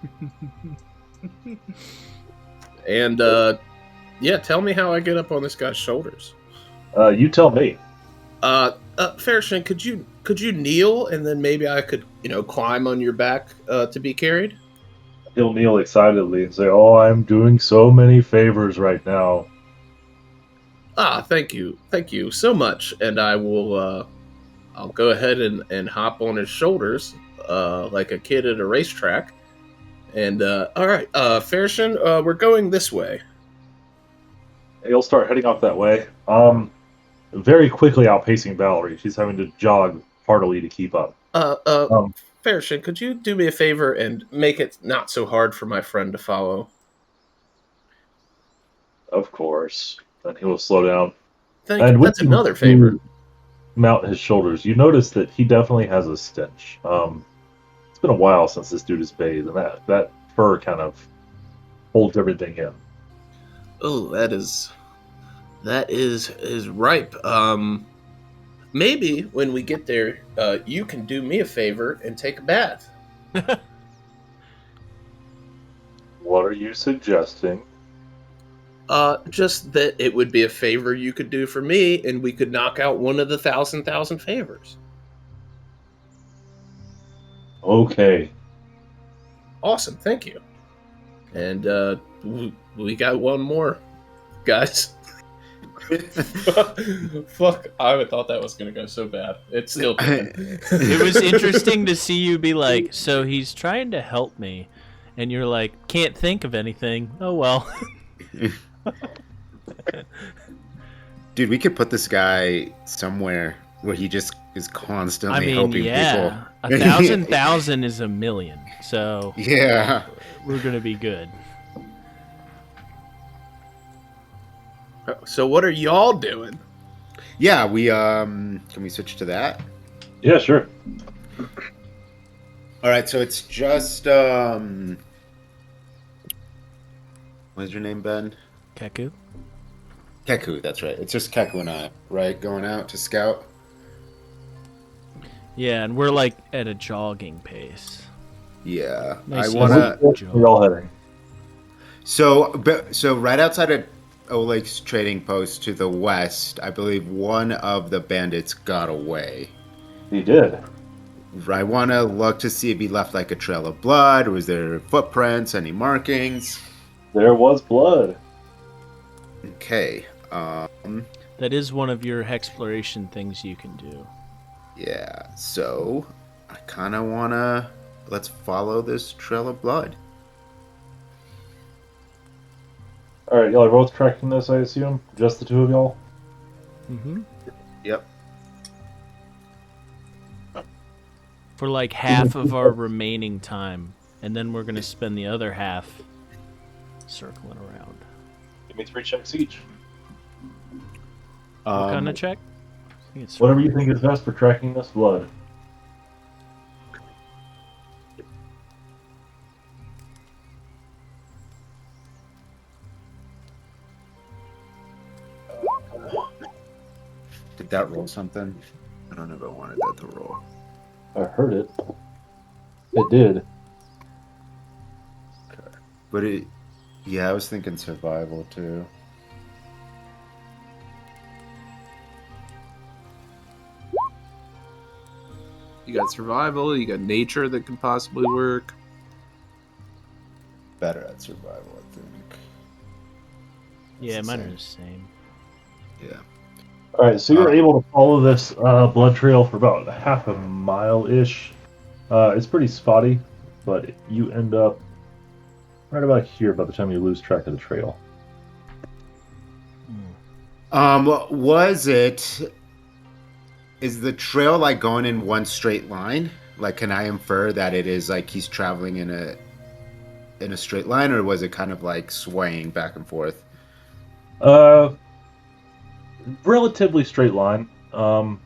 And yeah, tell me how I get up on this guy's shoulders. You tell me. Farishin, could you kneel and then maybe I could climb on your back to be carried? He'll kneel excitedly and say, "Oh, I'm doing so many favors right now." Ah, thank you so much. And I will, I'll go ahead and hop on his shoulders, like a kid at a racetrack. And all right, Fairson, we're going this way. He'll start heading off that way. Very quickly outpacing Valerie. She's having to jog heartily to keep up. Uh, uh, Um, Fairson, could you do me a favor and make it not so hard for my friend to follow? of course. And he will slow down. Thank you. And with That's you another favor. to mount his shoulders, you notice that he definitely has a stench. It's been a while since this dude has bathed, and that fur kind of holds everything in. Oh, that is ripe. Maybe when we get there, you can do me a favor and take a bath. What are you suggesting? Just that it would be a favor you could do for me, and we could knock out one of the thousand favors. Okay. Awesome, thank you. And we got one more, guys. Fuck! I would thought that was gonna go so bad. It's still did. It was interesting to see you be like, so he's trying to help me, and you're like, can't think of anything. Oh well. Dude, we could put this guy somewhere where he just is constantly I mean, helping yeah, people. 1,000 is a million, so Yeah. we're gonna be good. So what are y'all doing? Yeah, we can we switch to that? Yeah, sure. All right, so it's just what's your name, Ben? Kehku? Kehku, that's right. It's just Kehku and I, right? Going out to scout. Yeah, and we're like at a jogging pace. Yeah. Nice I want to Where y'all heading? So right outside of Oleg's trading post to the west, I believe one of the bandits got away. He did. I want to look to see if he left like a trail of blood. Was there footprints, any markings? There was blood. Okay. That is one of your exploration things you can do. Yeah. So I kind of want to let's follow this trail of blood. All right, y'all are both tracking this, I assume. Just the two of y'all. Mm-hmm. Yep. For like half of our remaining time, and then we're gonna spend the other half circling around. Give me 3 checks each. What kind of check? I think it's Whatever you think is best for tracking this blood. Did that roll something? I don't know if I wanted that to roll. I heard it. It did. But it, yeah, I was thinking survival too. You got survival. You got nature that could possibly work. Better at survival, I think. Yeah, It's mine the are the same. Yeah. All right, so you're able to follow this blood trail for about half a mile-ish. It's pretty spotty, but you end up right about here by the time you lose track of the trail. Was it? Is the trail like going in one straight line? Like, can I infer that it is like he's traveling in a straight line, or was it kind of like swaying back and forth? Relatively straight line. I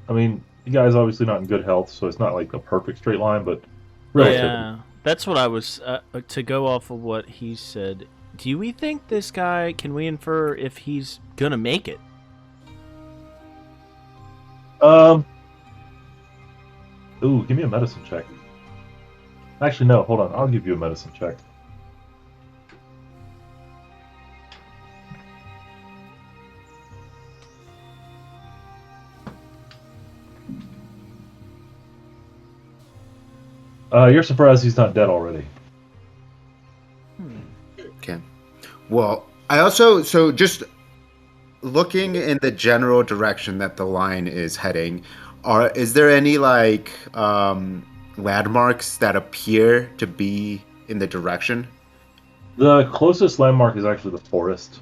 mean, you guys obviously not in good health, so it's not like a perfect straight line, but relatively. Yeah, that's what I was to go off of what he said. Do we think this guy? Can we infer if he's gonna make it? Ooh, give me a medicine check. Actually, no. Hold on. I'll give you a medicine check. You're surprised he's not dead already. Well, I also just looking in the general direction that the line is heading, is there any like landmarks that appear to be in the direction? The closest landmark is actually the forest.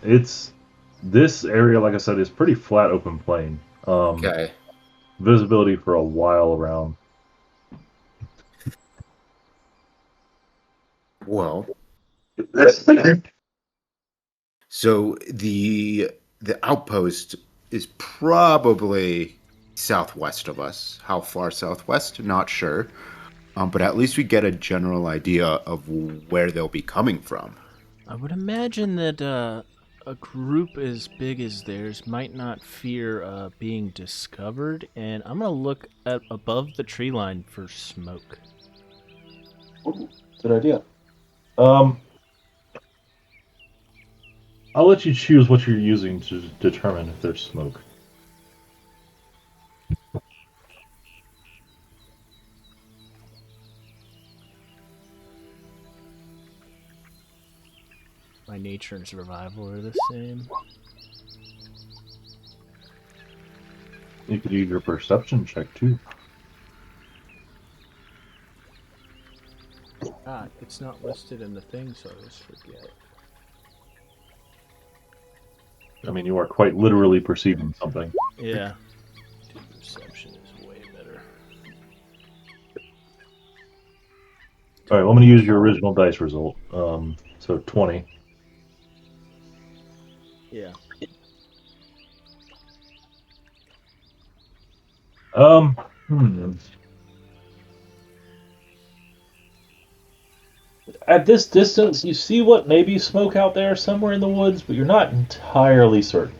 It's this area, like I said, is pretty flat, open plain. Okay. Visibility for a while around. Well, so the outpost is probably southwest of us. How far southwest? Not sure. But at least we get a general idea of where they'll be coming from. I would imagine that a group as big as theirs might not fear being discovered, and I'm gonna look at above the tree line for smoke. Ooh, good idea. I'll let you choose what you're using to determine if there's smoke. My nature and survival are the same. You could use your perception check too. Ah, it's not listed in the thing, so I always forget. I mean, you are quite literally perceiving something. Yeah. Dude, perception is way better. All right, well, I'm going to use your original dice result. So 20. Yeah. Hmm. At this distance, you see what may be smoke out there somewhere in the woods, but you're not entirely certain.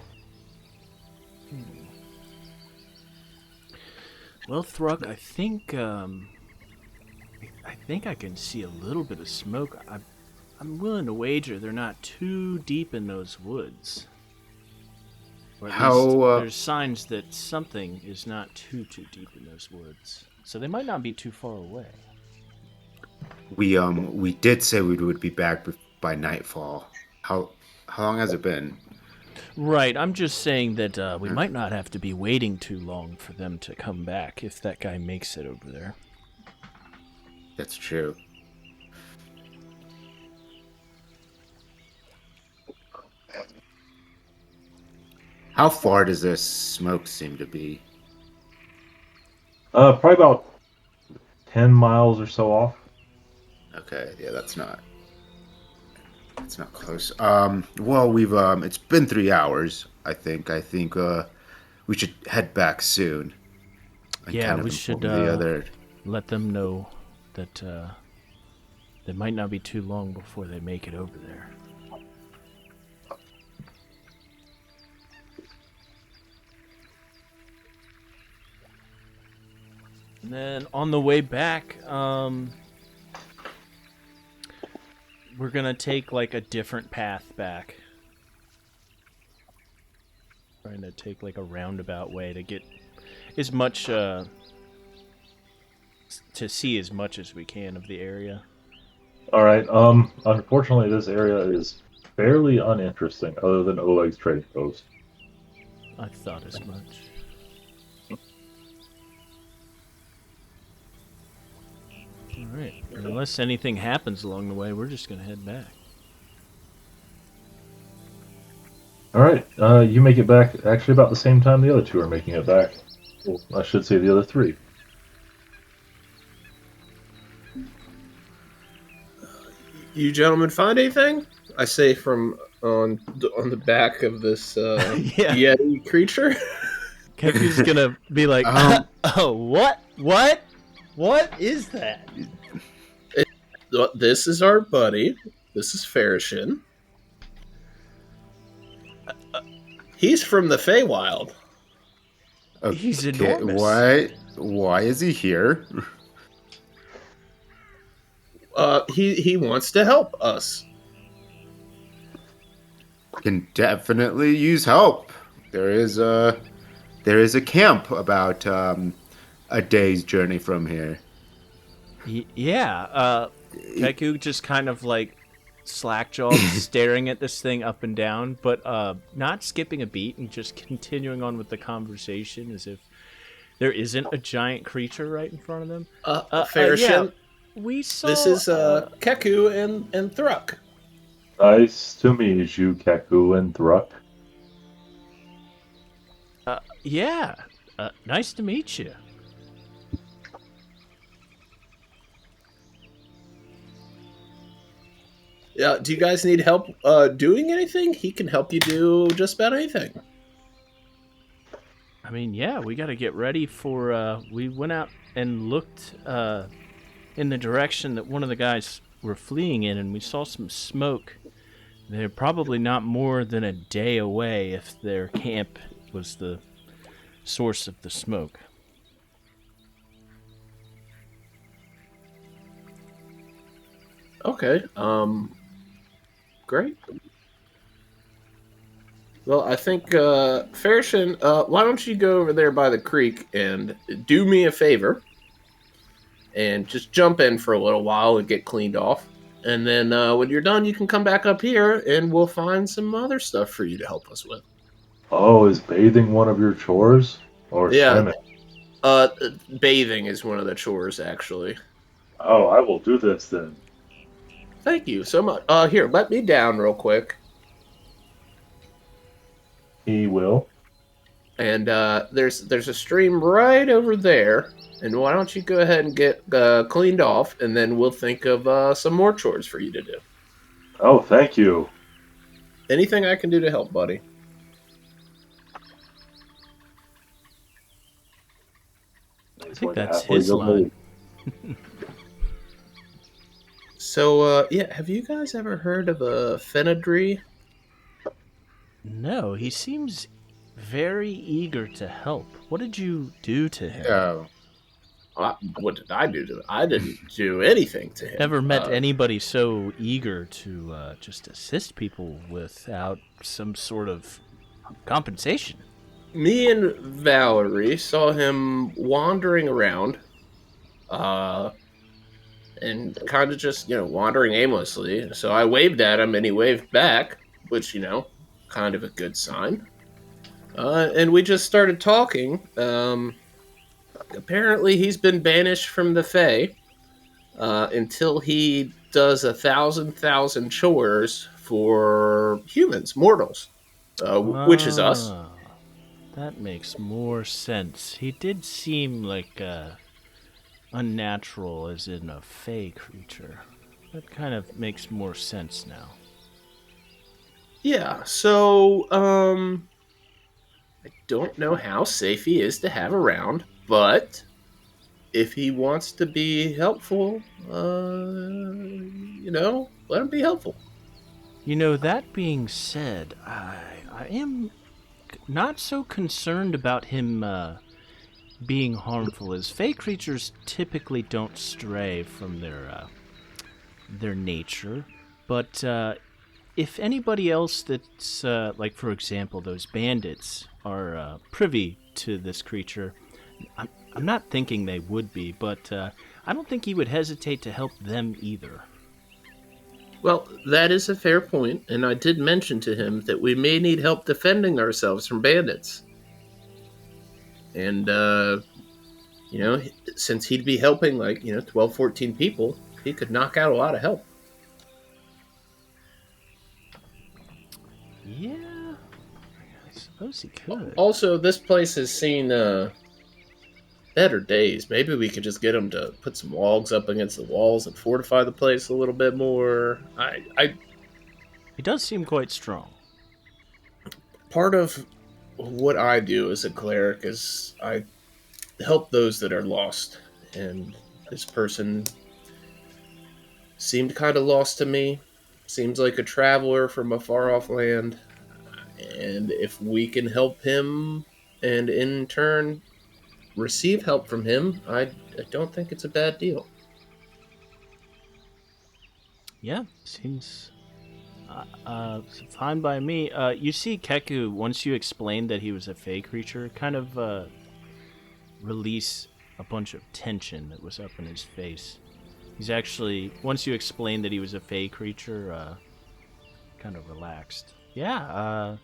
Well, Thruk, I think I can see a little bit of smoke. I'm willing to wager they're not too deep in those woods. Or at least there's signs that something is not too deep in those woods. So they might not be too far away. We did say we would be back by nightfall. How long has it been? Right, I'm just saying that we might not have to be waiting too long for them to come back if that guy makes it over there. That's true. How far does this smoke seem to be? Probably about 10 miles or so off. Okay, yeah, that's not close. Well, we've it's been 3 hours. I think we should head back soon. And Yeah, kind of we should inform the other. let them know that it might not be too long before they make it over there. And then on the way back, we're gonna take like a different path back. Trying to take like a roundabout way to get as much to see as much as we can of the area. All right. Unfortunately, this area is fairly uninteresting, other than Oleg's trading post. I thought as much. Alright, unless anything happens along the way, we're just gonna head back. All right. You make it back actually about the same time the other two are making it back. Well, I should say the other three. You gentlemen find anything? I say from on the back of this Yeah. Yeti creature. Keku's gonna be like, oh, what? What is that? This is our buddy. This is Farishin. He's from the Feywild. He's enormous. Why is he here? He wants to help us. Can definitely use help. There is a camp about a day's journey from here. Yeah, Keku just kind of like slack-jawed, staring at this thing up and down, but not skipping a beat and just continuing on with the conversation as if there isn't a giant creature right in front of them. Fairship, We saw... this is Kehku and Thruk. Nice to meet you, Kehku and Thruk. Nice to meet you. Yeah, do you guys need help doing anything? He can help you do just about anything. I mean, yeah, we got to get ready for... we went out and looked in the direction that one of the guys were fleeing in, and we saw some smoke. They're probably not more than a day away if their camp was the source of the smoke. Okay, great. Well, I think, Farshin, why don't you go over there by the creek and do me a favor and just jump in for a little while and get cleaned off. And then when you're done, you can come back up here and we'll find some other stuff for you to help us with. Oh, is bathing one of your chores? Or Yeah. swimming? Bathing is one of the chores, actually. Oh, I will do this then. Thank you so much. Here, let me down real quick. He will. And there's a stream right over there. And why don't you go ahead and get cleaned off, and then we'll think of some more chores for you to do. Oh, thank you. Anything I can do to help, buddy. I think that's his line. So, yeah, have you guys ever heard of a Fenadri? No, he seems very eager to help. What did you do to him? What did I do to him? I didn't do anything to him. Never met anybody so eager to just assist people without some sort of compensation. Me and Valerie saw him wandering around, and kind of just, wandering aimlessly. So I waved at him and he waved back, which, kind of a good sign. And we just started talking. Apparently he's been banished from the Fae until he does 1,000 chores for humans, mortals, which is us. That makes more sense. He did seem like unnatural, as in a Fae creature. That kind of makes more sense now. Yeah, so, I don't know how safe he is to have around, but if he wants to be helpful, let him be helpful. That being said, I am not so concerned about him being harmful, as Fae creatures typically don't stray from their nature, but if anybody else that's, like for example, those bandits are privy to this creature, I'm not thinking they would be, but I don't think he would hesitate to help them either. Well, that is a fair point, and I did mention to him that we may need help defending ourselves from bandits. And, since he'd be helping 12, 14 people, he could knock out a lot of help. Yeah, I suppose he could. Also, this place has seen better days. Maybe we could just get him to put some logs up against the walls and fortify the place a little bit more. He does seem quite strong. Part of what I do as a cleric is I help those that are lost. And this person seemed kind of lost to me. Seems like a traveler from a far-off land. And if we can help him and in turn receive help from him, I don't think it's a bad deal. Yeah, seems fine by me. You see Kehku, once you explained that he was a Fae creature, kind of release a bunch of tension that was up in his face. He's actually, once you explained that he was a fey creature, kind of relaxed. Yeah,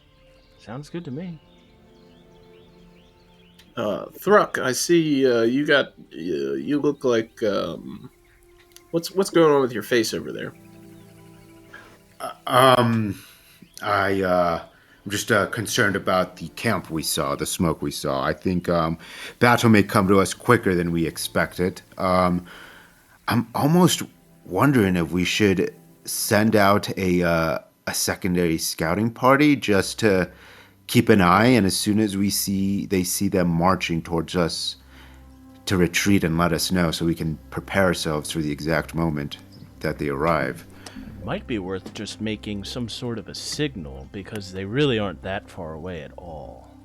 sounds good to me. Thruk, I see you got. You look like. What's going on with your face over there? I'm just concerned about the camp we saw, the smoke we saw. I think battle may come to us quicker than we expected. I'm almost wondering if we should send out a secondary scouting party just to keep an eye, and as soon as they see them marching towards us, to retreat and let us know so we can prepare ourselves for the exact moment that they arrive. Might be worth just making some sort of a signal, because they really aren't that far away at all.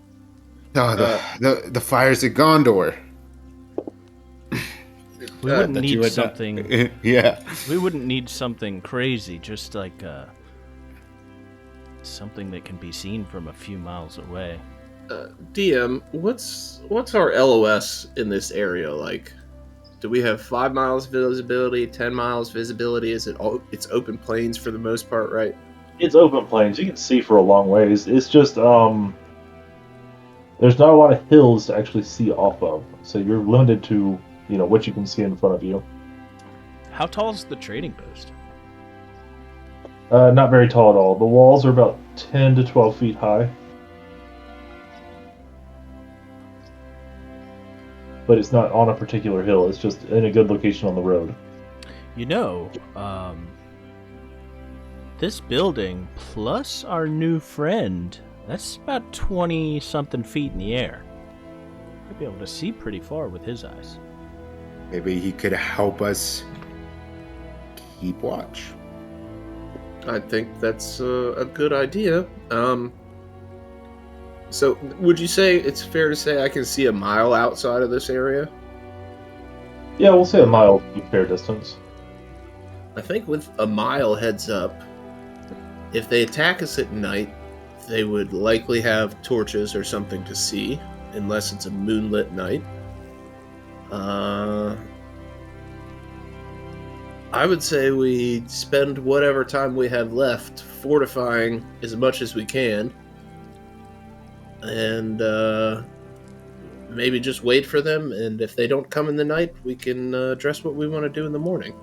Oh, the fires at Gondor. We wouldn't need something. Yeah. We wouldn't need something crazy, just like something that can be seen from a few miles away. DM, what's our LOS in this area like? Do we have 5 miles visibility, 10 miles visibility? Is it it's open plains for the most part, right? It's open plains. You can see for a long ways. It's just there's not a lot of hills to actually see off of, so you're limited to what you can see in front of you. How tall is the trading post? Not very tall at all. The walls are about 10 to 12 feet high. But it's not on a particular hill. It's just in a good location on the road. This building plus our new friend, that's about 20-something feet in the air. I'd be able to see pretty far with his eyes. Maybe he could help us keep watch. I think that's a good idea. So, would you say it's fair to say I can see a mile outside of this area? Yeah, we'll say a mile would be fair distance. I think with a mile heads up, if they attack us at night, they would likely have torches or something to see, unless it's a moonlit night. I would say we spend whatever time we have left fortifying as much as we can, and maybe just wait for them, and if they don't come in the night, we can address what we want to do in the morning.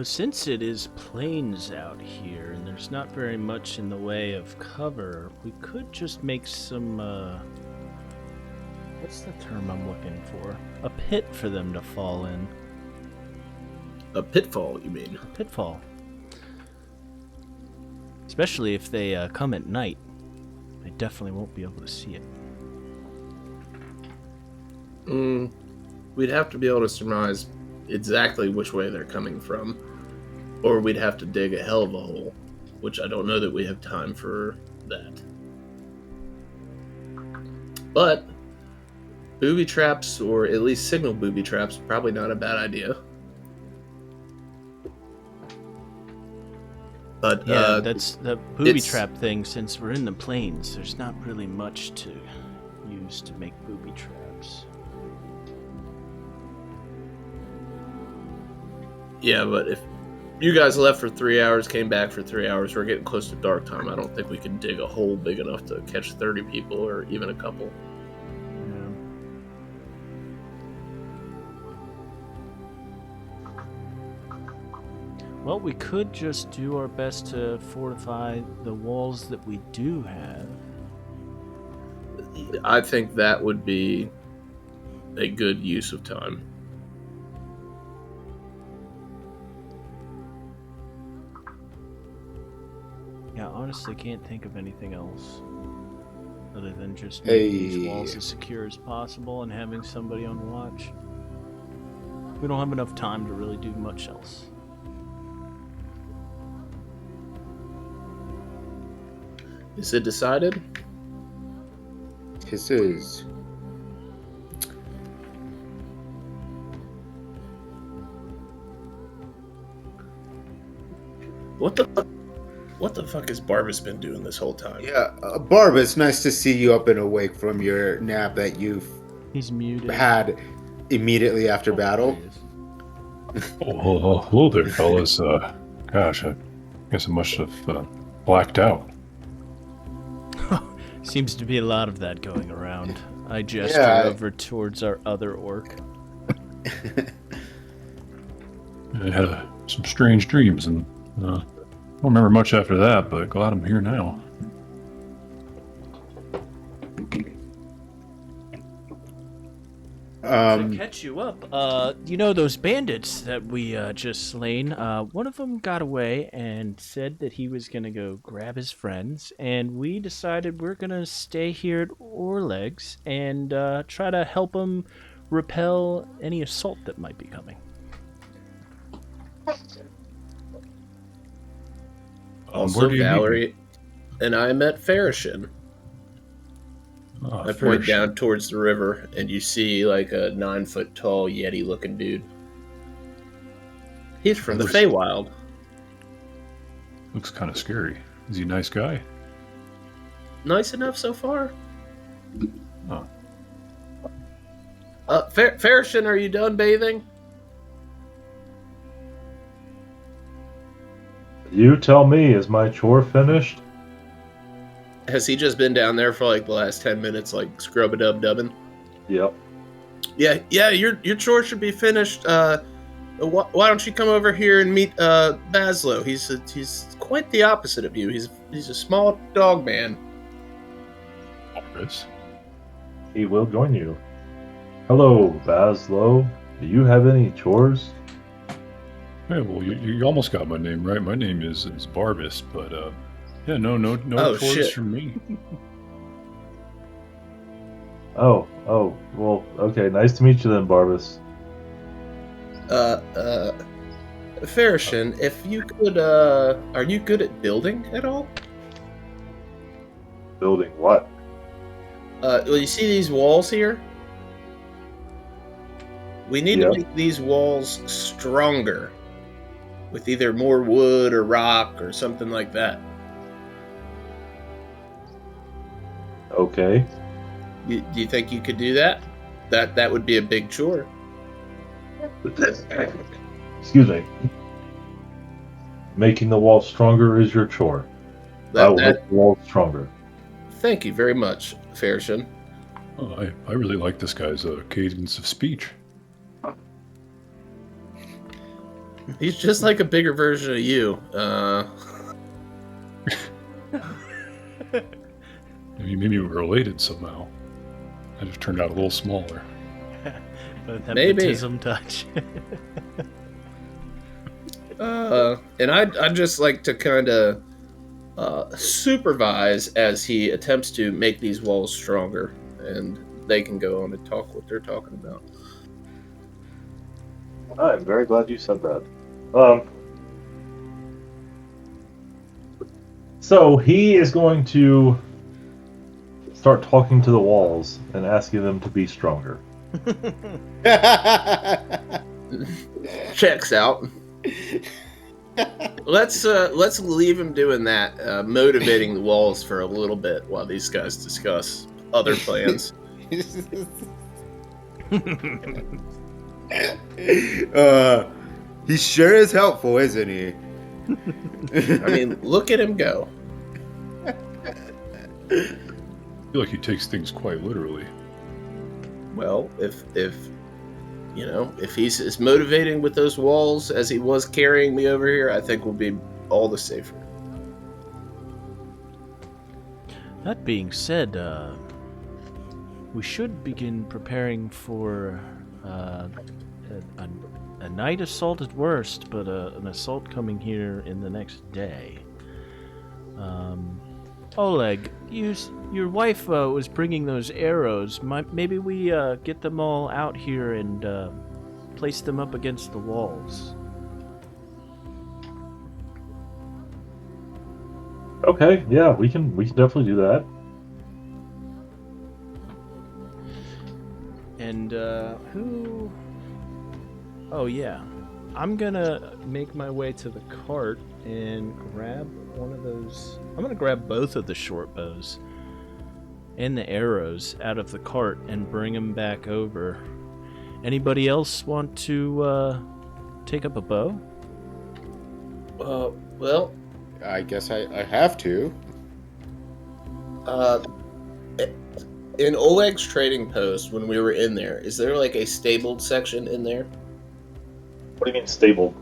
Since it is plains out here, and there's not very much in the way of cover, we could just make some, what's the term I'm looking for? A pit for them to fall in. A pitfall, you mean? A pitfall. Especially if they come at night. They definitely won't be able to see it. We'd have to be able to surmise exactly which way they're coming from, or we'd have to dig a hell of a hole, which I don't know that we have time for that. But booby traps, or at least signal booby traps, probably not a bad idea. But yeah, that's the booby trap thing. Since we're in the plains, there's not really much to use to make booby traps. Yeah, but if you guys left for 3 hours, came back for 3 hours, we're getting close to dark time. I don't think we can dig a hole big enough to catch 30 people or even a couple. Yeah. Well, we could just do our best to fortify the walls that we do have. I think that would be a good use of time. Yeah, honestly, can't think of anything else other than just making these walls as secure as possible and having somebody on watch. We don't have enough time to really do much else. Is it decided? This is. What the fuck has Barbas been doing this whole time? Yeah, Barbas, nice to see you up and awake from your nap that you've He's muted. had immediately after battle. Oh, hello there, fellas. Gosh, I guess I must have blacked out. Seems to be a lot of that going around. I gesture Yeah, over towards our other orc. I had some strange dreams, and I don't remember much after that, but glad I'm here now. To catch you up, you know those bandits that we just slain? One of them got away and said that he was gonna go grab his friends, and we decided we're gonna stay here at Oleg's and try to help him repel any assault that might be coming. Also, where do you meet? Valerie and I met Farishin. Oh, I point down towards the river, and you see like a 9-foot tall Yeti-looking dude. He's from the Feywild. Looks kind of scary. Is he a nice guy? Nice enough so far. Oh. Farishin, are you done bathing? You tell me, is my chore finished? Has he just been down there for like the last 10 minutes, like scrub-a-dub-dubbing? Yep. Yeah. Your chore should be finished. Why don't you come over here and meet Baslo? He's quite the opposite of you. He's a small dog man. Chris? He will join you. Hello, Baslo. Do you have any chores? Yeah, well, you almost got my name right. My name is Barbas, but yeah, no chores shit. from me. Oh, well, okay. Nice to meet you then, Barbas. Farishin, if you could, are you good at building at all? Building what? Well, you see these walls here? We need to Yep. make these walls stronger with either more wood or rock or something like that. Okay. Do you think you could do that? That would be a big chore. Excuse me. Making the wall stronger is your chore. I will make the wall stronger. Thank you very much, Farishin. Oh, I really like this guy's cadence of speech. He's just like a bigger version of you. Maybe we're related somehow. I just turned out a little smaller. But that Maybe. baptism touch. And I'd just like to kind of supervise as he attempts to make these walls stronger, and they can go on and talk what they're talking about. I'm very glad you said that. So he is going to start talking to the walls and asking them to be stronger. Checks out. Let's leave him doing that, motivating the walls for a little bit while these guys discuss other plans. He sure is helpful, isn't he? I mean, look at him go. I feel like he takes things quite literally. Well, if he's as motivating with those walls as he was carrying me over here, I think we'll be all the safer. That being said, we should begin preparing for a night assault at worst, but an assault coming here in the next day. Oleg, your wife was bringing those arrows. Maybe we get them all out here and place them up against the walls. Okay, yeah, we can definitely do that. And who? Oh yeah, I'm gonna make my way to the cart and grab one of those. I'm gonna grab both of the short bows and the arrows out of the cart and bring them back over. Anybody else want to take up a bow? Well, I guess I have to. in Oleg's trading post, when we were in there, is there like a stabled section in there? What do you mean stable?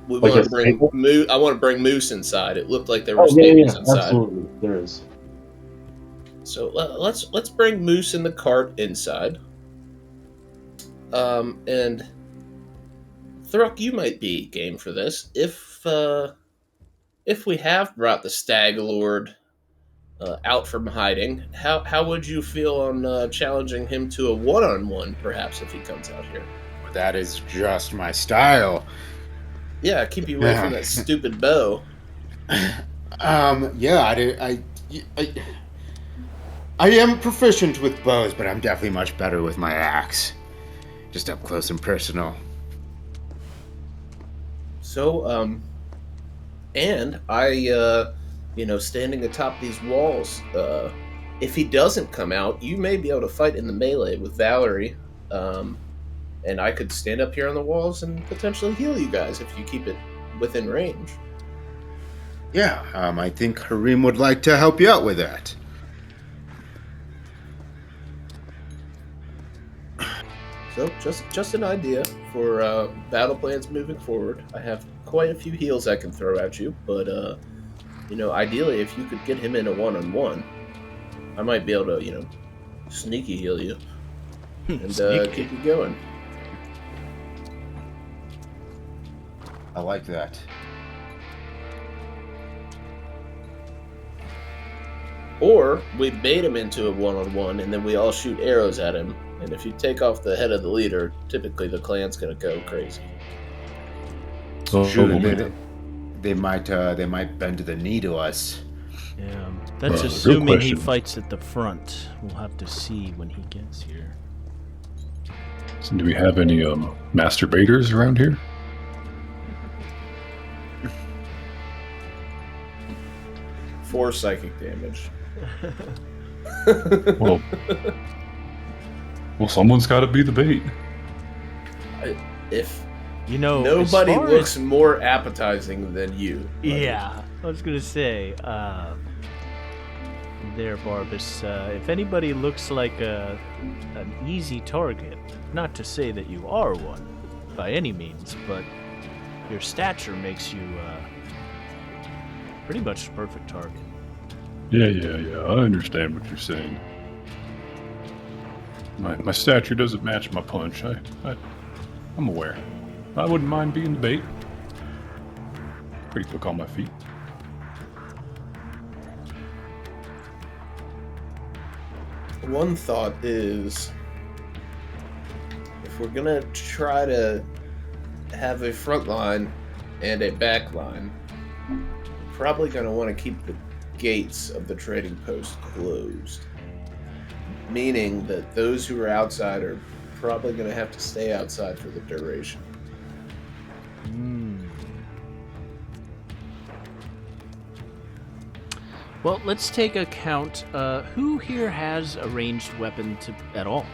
We Like want a to bring stable? Moose. I want to bring Moose inside. It looked like there were Oh yeah, stables yeah, inside. absolutely, there is. So let's bring Moose in the cart inside. And Thruk, you might be game for this. If we have brought the Stag Lord out from hiding, how would you feel on challenging him to a one-on-one, perhaps, if he comes out here? That is just my style. Yeah, keep you away from that stupid bow. Yeah, I am proficient with bows, but I'm definitely much better with my axe. Just up close and personal. So, and I, standing atop these walls, if he doesn't come out, you may be able to fight in the melee with Valerie, and I could stand up here on the walls and potentially heal you guys if you keep it within range. Yeah, I think Harim would like to help you out with that. So, just an idea for battle plans moving forward. I have quite a few heals I can throw at you, but ideally, if you could get him in a one-on-one, I might be able to, sneaky heal you and keep you going. I like that. Or we bait him into a one-on-one, and then we all shoot arrows at him. And if you take off the head of the leader, typically the clan's gonna go crazy. Shoot him. They might bend the knee to us. Yeah, that's assuming he fights at the front. We'll have to see when he gets here. So do we have any masturbators around here? For psychic damage. Well, someone's got to be the bait. If nobody looks more appetizing than you. Yeah, I was gonna say, there, Barbas. If anybody looks like an easy target, not to say that you are one, by any means, but your stature makes you pretty much the perfect target. Yeah. I understand what you're saying. My stature doesn't match my punch. I'm aware. I wouldn't mind being the bait. Pretty quick on my feet. One thought is, if we're gonna try to have a front line and a back line, we're probably gonna want to keep the gates of the trading post closed. Meaning that those who are outside are probably going to have to stay outside for the duration. Well, let's take account. Who here has a ranged weapon at all?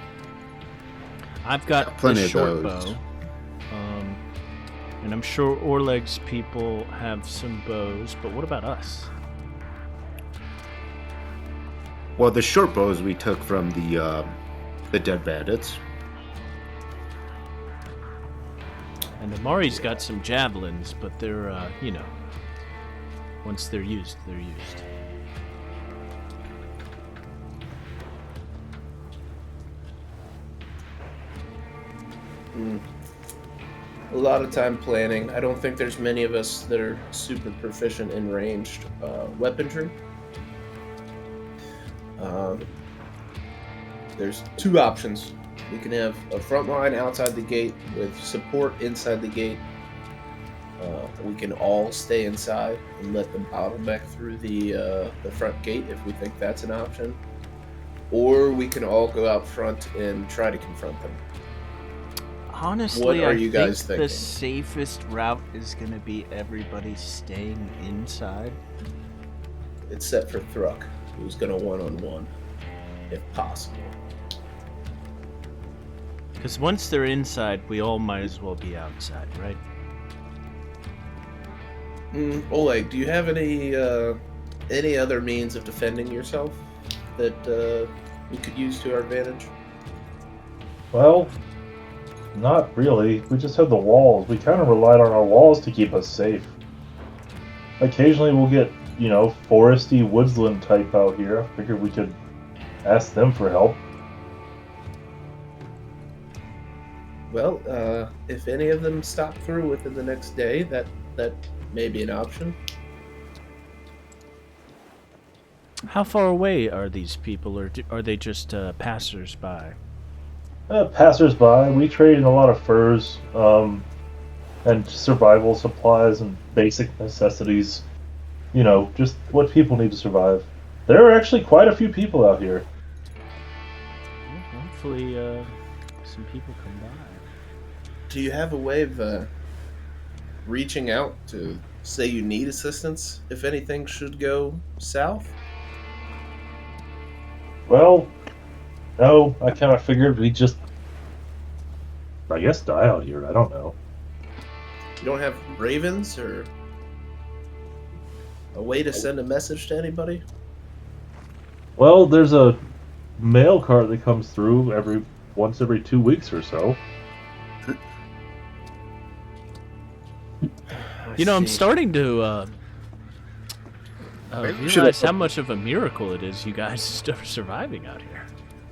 I've got plenty a short of those. bow. And I'm sure Oleg's people have some bows, but what about us? Well, the short bows we took from the dead bandits. And Amari's got some javelins, but they're, once they're used, they're used. A lot of time planning. I don't think there's many of us that are super proficient in ranged weaponry. There's two options. We can have a front line outside the gate with support inside the gate. We can all stay inside and let them bottleneck through the front gate if we think that's an option. Or we can all go out front and try to confront them. Honestly, What are I you think guys thinking? the safest route is going to be everybody staying inside. Except for Thruk, who's going to one-on-one, if possible. Because once they're inside, we all might as well be outside, right? Oleg, do you have any other means of defending yourself that we could use to our advantage? Well, not really. We just have the walls. We kind of relied on our walls to keep us safe. Occasionally we'll get, foresty woodsland type out here. I figured we could ask them for help. Well, if any of them stop through within the next day, that may be an option. How far away are these people, or are they just passers-by? Passers-by. We trade in a lot of furs, and survival supplies and basic necessities. Just what people need to survive. There are actually quite a few people out here. Well, hopefully, some people come by. Do you have a way of reaching out to say you need assistance if anything should go south? Well, no, I kind of figured we'd just, I guess, die out here. I don't know. You don't have ravens or a way to send a message to anybody? Well, there's a mail cart that comes through once every 2 weeks or so. I'm starting to realize how much of a miracle it is you guys are surviving out here.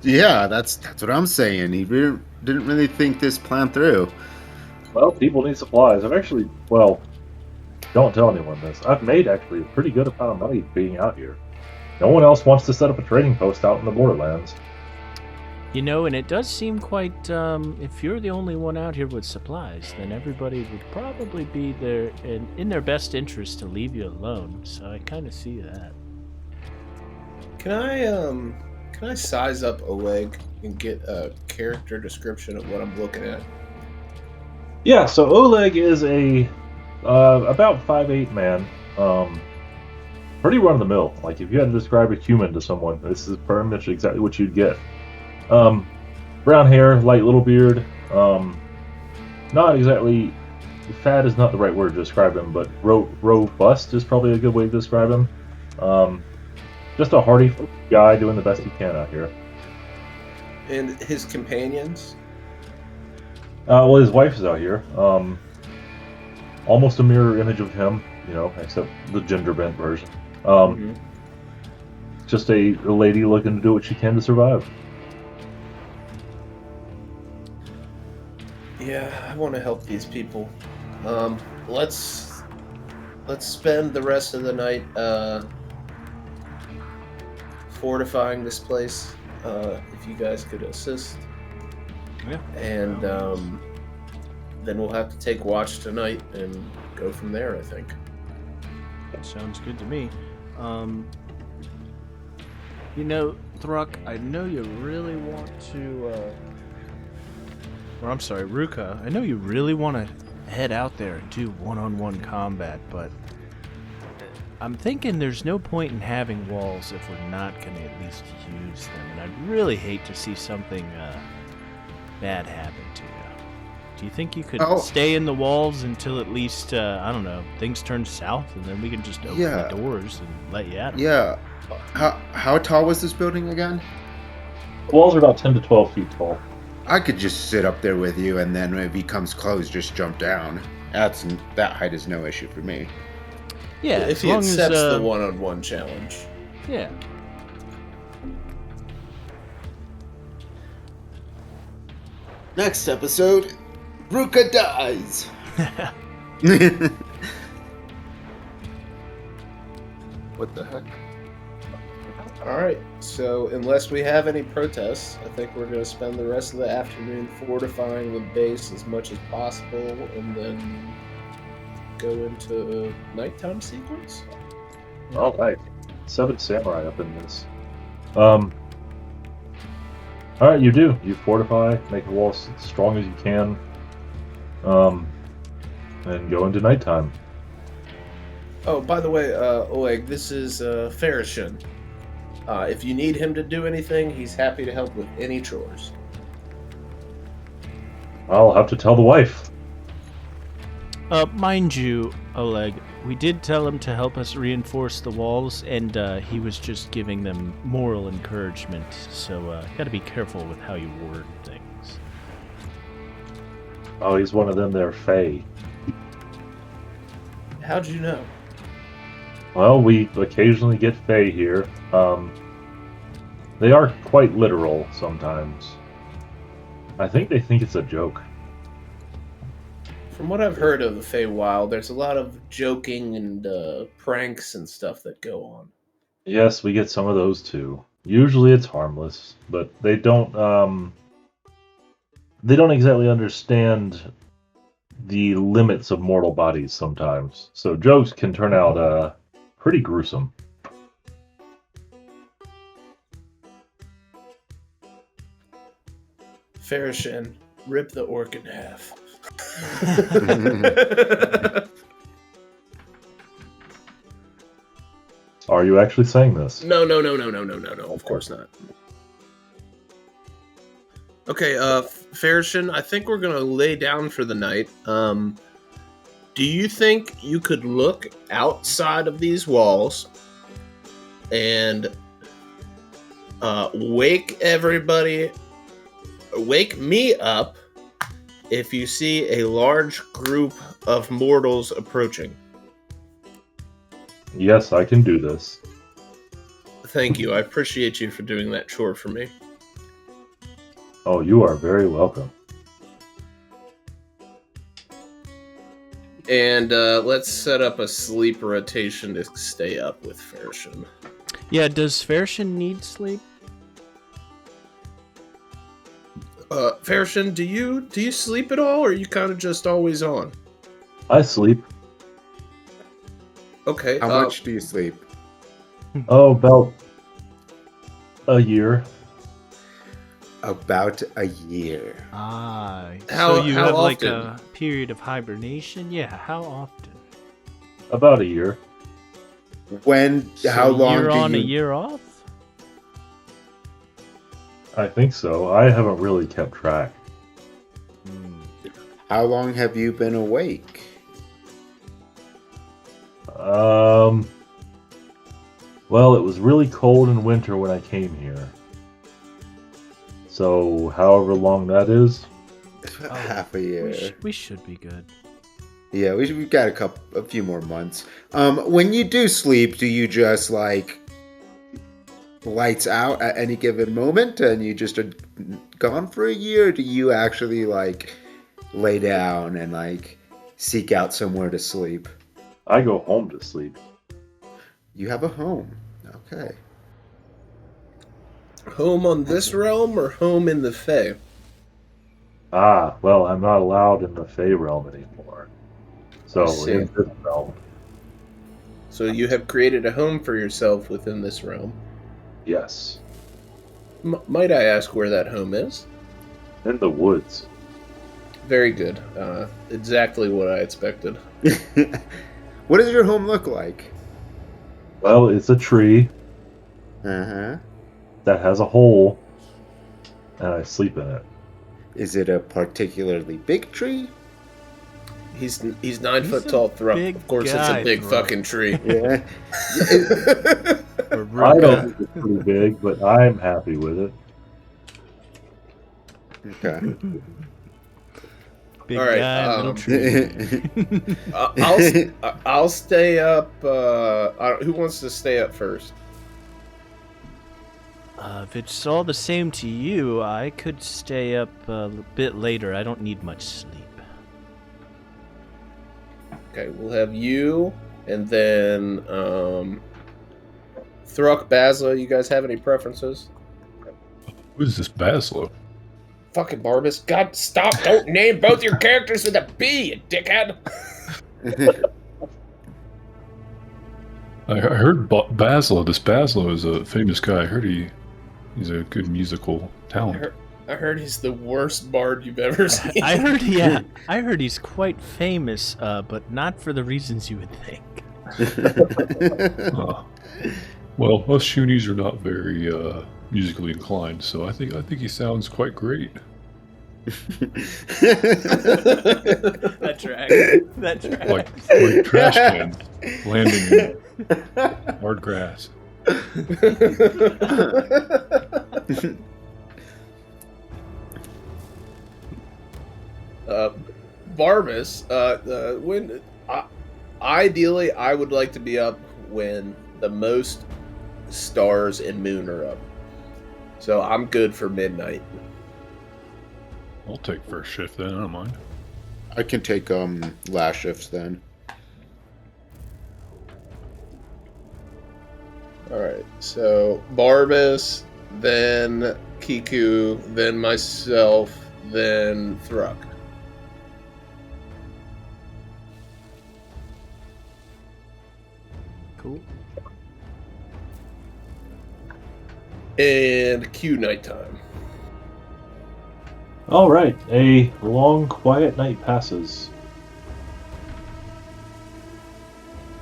Yeah, that's what I'm saying. He didn't really think this plan through. Well, people need supplies. Don't tell anyone this. I've made actually a pretty good amount of money being out here. No one else wants to set up a trading post out in the borderlands. And it does seem quite, if you're the only one out here with supplies, then everybody would probably be there in their best interest to leave you alone. So I kind of see that. Can I size up Oleg and get a character description of what I'm looking at? Yeah, so Oleg is a about 5'8" man. Pretty run-of-the-mill. Like, if you had to describe a human to someone, this is pretty much exactly what you'd get. Brown hair, light little beard. Not exactly... Fat is not the right word to describe him, but robust is probably a good way to describe him. Just a hardy guy doing the best he can out here. And his companions? Well, his wife is out here. Almost a mirror image of him, except the gender bent version. Just a lady looking to do what she can to survive. Yeah, I want to help these people. Let's spend the rest of the night fortifying this place. If you guys could assist. Yeah. And then we'll have to take watch tonight and go from there, I think. Sounds good to me. Thruk, I know you really want to... Rukha, I know you really want to head out there and do one-on-one combat, but I'm thinking there's no point in having walls if we're not going to at least use them, and I'd really hate to see something bad happen to you. Do you think you could stay in the walls until at least, things turn south, and then we can just open the doors and let you out? Yeah. How tall was this building again? The walls are about 10 to 12 feet tall. I could just sit up there with you, and then when it becomes closed, just jump down. That height is no issue for me. Yeah, if he accepts the one-on-one challenge. Yeah. Next episode, Rukha dies. What the heck? Alright, so unless we have any protests, I think we're going to spend the rest of the afternoon fortifying the base as much as possible, and then go into nighttime sequence. All right. 7 samurai up in this. Alright, you do. You fortify, make the walls as strong as you can, and go into nighttime. Oh, by the way, Oleg, this is Farishin. If you need him to do anything, he's happy to help with any chores. I'll have to tell the wife. Mind you, Oleg, we did tell him to help us reinforce the walls, and he was just giving them moral encouragement, so gotta be careful with how you word things. Oh, he's one of them there, Fae. How'd you know? Well, we occasionally get Fae here. They are quite literal sometimes. I think they think it's a joke. From what I've heard of the Feywild, there's a lot of joking and pranks and stuff that go on. Yes, we get some of those too. Usually it's harmless, but they don't exactly understand the limits of mortal bodies sometimes. So jokes can turn out pretty gruesome. Farishin, rip the orc in half. Are you actually saying this? No. Of course not. Okay, Farishin, I think we're gonna lay down for the night. Do you think you could look outside of these walls and wake me up if you see a large group of mortals approaching? Yes, I can do this. Thank you. I appreciate you for doing that chore for me. Oh, you are very welcome. And let's set up a sleep rotation to stay up with Farishin. Yeah, does Farishin need sleep? Farishin, do you sleep at all, or are you kind of just always on? I sleep. Okay. How much do you sleep? Oh, about a year. About a year. Ah, How- so you how have like often? a period of hibernation? Yeah, how often? About a year. When? So How long year do on, you? a year off? I think so. I haven't really kept track. How long have you been awake? Well, it was really cold in winter when I came here. So, however long that is, Half a year. We should be good. Yeah, we've got a few more months. When you do sleep, do you just like lights out at any given moment, and you just are gone for a year? Or do you actually like lay down and like seek out somewhere to sleep? I go home to sleep. You have a home. Okay. Home on this realm or home in the Fae? Ah, well, I'm not allowed in the Fey realm anymore. So, I see. in this realm, So you have created a home for yourself within this realm. yes. Might I ask where that home is? In the woods. Very good. Exactly what I expected. What does your home look like? Well, it's a tree Uh-huh. that has a hole, and I sleep in it. Is it a particularly big tree? He's 9 He's foot a tall, Thruk. big Of course, guy, it's a big Thruk. fucking tree. Yeah. Or I Ruka. don't think it's pretty big, but I'm happy with it. Okay. Big All right, guy, little tree. I'll stay up. Who wants to stay up first? If it's all the same to you, I could stay up a bit later. I don't need much sleep. Okay, we'll have you, and then Thruk, Basla. You guys have any preferences? Who is this Baslo? Fucking Barbas. God, stop! Don't name both your characters with a B, you dickhead. I heard Baslo. This Baslo is a famous guy. I heard he's a good musical talent. I heard he's the worst bard you've ever seen. I heard, yeah, I heard he's quite famous, but not for the reasons you would think. Well, us Shunies are not very musically inclined, so I think he sounds quite great. That tracks. That tracks. Like trash cans landing in hard grass. Barbas, when ideally I would like to be up when the most stars and moon are up. So I'm good for midnight. I'll take first shift then. I don't mind. I can take last shifts then. All right. So Barbas, then Kehku, then myself, then Thruk. Cool. And Q nighttime. All right, a long, quiet night passes,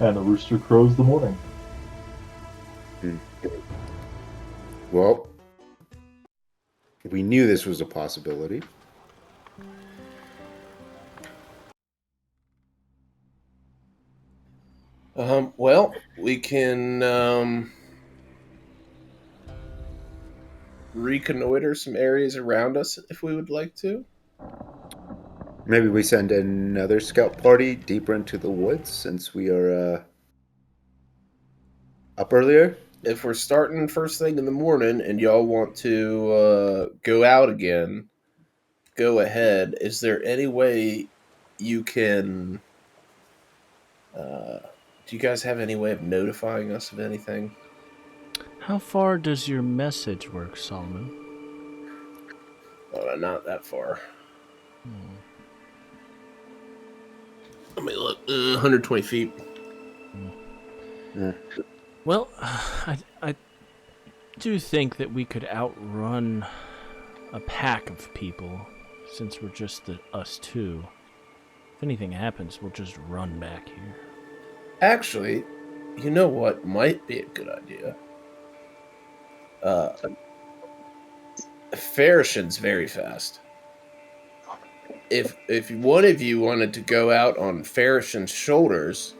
and the rooster crows the morning. Well, we knew this was a possibility. Well, we can reconnoiter some areas around us if we would like to. Maybe we send another scout party deeper into the woods since we are up earlier. If we're starting first thing in the morning and y'all want to go out again, go ahead. Is there any way you can... do you guys have any way of notifying us of anything? How far does your message work, Solomon? Not that far. Let me look. 120 feet. Yeah. Well, I do think that we could outrun a pack of people, since we're just us two. If anything happens, we'll just run back here. Actually, you know what might be a good idea? Farishin's very fast. If one of you wanted to go out on Farishin's shoulders,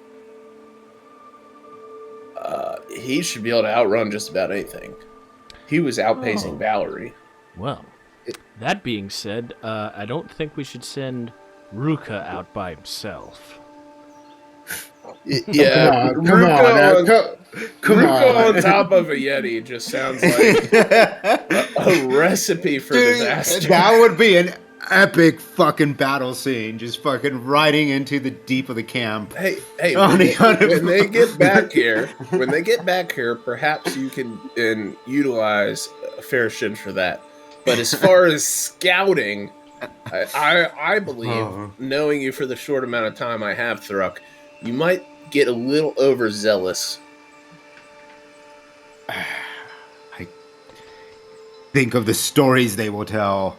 he should be able to outrun just about anything. He was outpacing Valerie. Well, that being said, I don't think we should send Rukha out by himself. Yeah, Come on. Rukha on top of a Yeti just sounds like a recipe for disaster. That would be an epic fucking battle scene. Just fucking riding into the deep of the camp. Hey, when they get back here, perhaps you can utilize Farishin for that. But as far as scouting, I believe, knowing you for the short amount of time I have, Thruk, you might get a little overzealous. I think of the stories they will tell.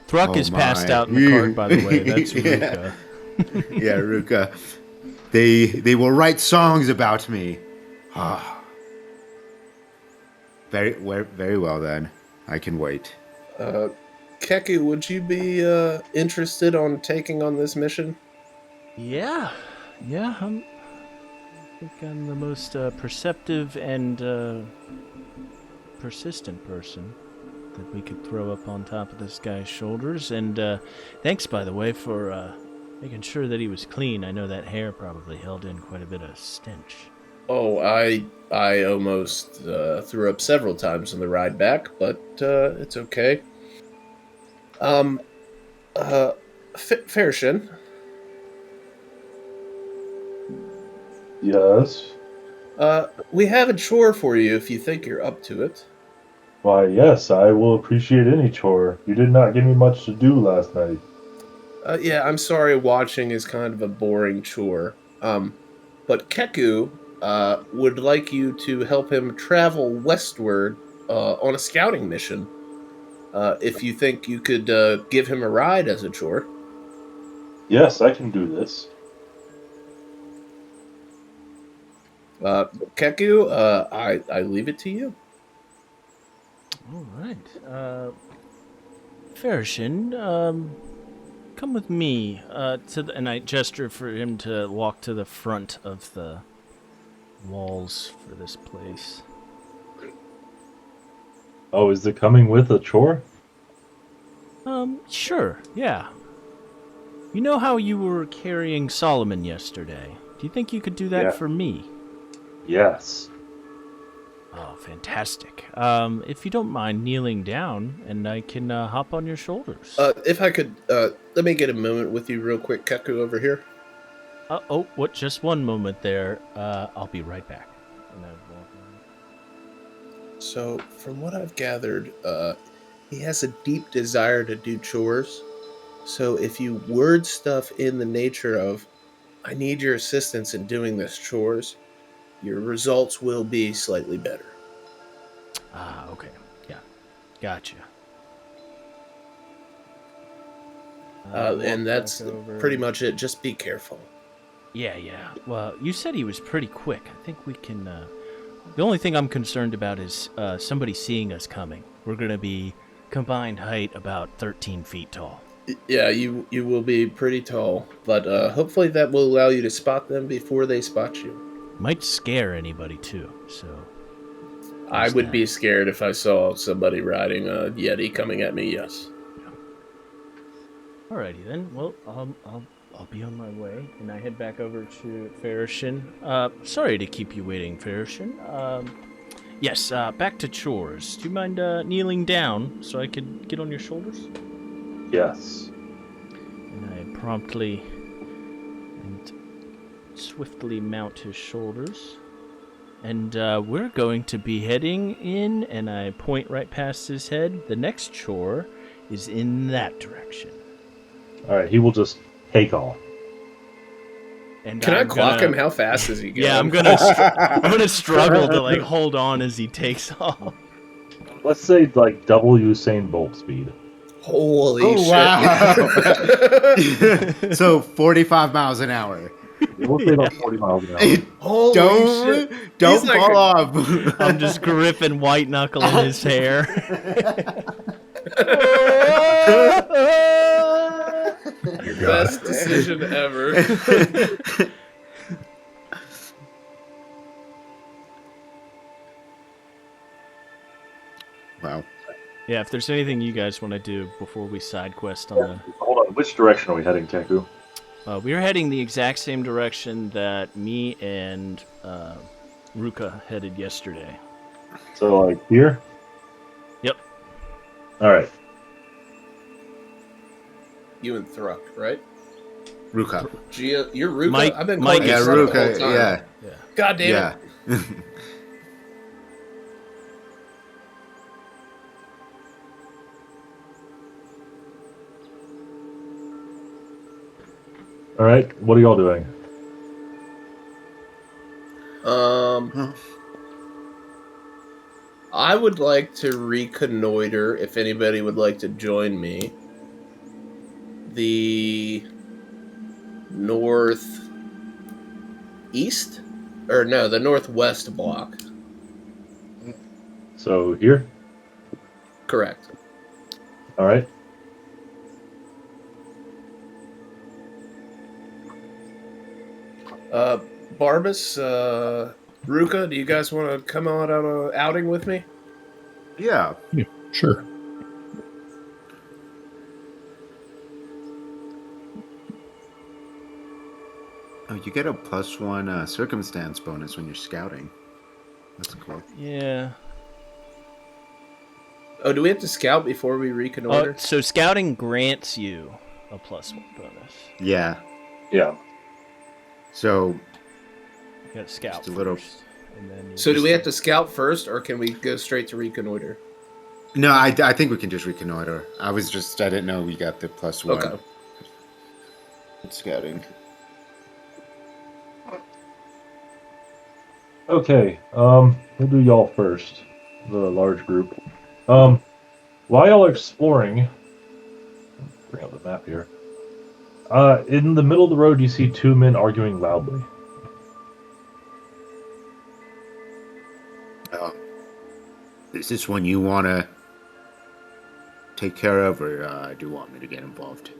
Thruk is passed out in the cart, by the way. That's Rukha. Yeah, Rukha. They will write songs about me. Very well then. I can wait. Kehku, would you be interested on taking on this mission? Yeah, I think I'm the most perceptive and persistent person that we could throw up on top of this guy's shoulders. And thanks, by the way, for making sure that he was clean. I know that hair probably held in quite a bit of stench. Oh, I almost threw up several times on the ride back, but it's okay. Farishin. Yes. We have a chore for you if you think you're up to it. Why, yes, I will appreciate any chore. You did not give me much to do last night. Yeah, I'm sorry watching is kind of a boring chore. But Kehku would like you to help him travel westward on a scouting mission. If you think you could give him a ride as a chore. Yes, I can do this. Kehku, I leave it to you. All right. Farishin, come with me. And I gesture for him to walk to the front of the walls for this place. Oh, is it coming with a chore? Sure, yeah. You know how you were carrying Solomon yesterday? Do you think you could do that Yeah. for me? Yes. Oh, fantastic. If you don't mind kneeling down, and I can hop on your shoulders. If I could, let me get a moment with you real quick, Kehku, over here. What? Just one moment there. I'll be right back. And I walk around. So, from what I've gathered, he has a deep desire to do chores. So, if you word stuff in the nature of, I need your assistance in doing this chores, your results will be slightly better. Okay. Yeah. Gotcha. And that's pretty much it. Just be careful. Yeah. Well, you said he was pretty quick. I think we can... The only thing I'm concerned about is somebody seeing us coming. We're going to be combined height about 13 feet tall. Yeah, you will be pretty tall, but hopefully that will allow you to spot them before they spot you. Might scare anybody too, so... I would be scared if I saw somebody riding a Yeti coming at me, yes. Alrighty then. Well, I'll be on my way, and I head back over to Farishin. Sorry to keep you waiting, Farishin. Yes, back to chores. Do you mind kneeling down so I could get on your shoulders? Yes. And I promptly and swiftly mount his shoulders. And we're going to be heading in, and I point right past his head. The next chore is in that direction. Alright, he will just take off. And Can I clock him? How fast is he going? Yeah, I'm gonna struggle to like hold on as he takes off. Let's say like double Usain Bolt speed. Holy shit. Wow. So 45 miles an hour. We'll say about 40 miles an hour. Holy Don't shit. don't He's like fall a- off. I'm just gripping white knuckle in his hair. Best decision ever. Wow. Yeah, if there's anything you guys want to do before we side quest on Hold on, which direction are we heading, Kehku? we're heading the exact same direction that me and Ruka headed yesterday. So like here? Yep. Alright. You and Thruk, right? Ruka. Geo, you're Ruka? Mike- I've been Mike calling you Yeah, Thruk the whole Ruka. time. Yeah. God damn Yeah. it. Alright, what are y'all doing? I would like to reconnoiter, if anybody would like to join me, the northeast? Or no, the northwest block. So here? Correct. Alright. Barbas, Ruka, do you guys want to come out on an outing with me? Yeah. Yeah, sure. Oh, you get a +1 circumstance bonus when you're scouting. That's cool. Yeah. Oh, do we have to scout before we reconnoiter? So scouting grants you a +1 bonus. Yeah. Yeah. So You gotta scout Just a little- first, and then So do we have to scout first, or can we go straight to reconnoiter? no, I think we can just reconnoiter. I didn't know we got the +1 Okay. scouting. Okay, we'll do y'all first, the large group. While y'all are exploring, bring up the map here. In the middle of the road, you see two men arguing loudly. Is this one you want to take care of, or do you want me to get involved,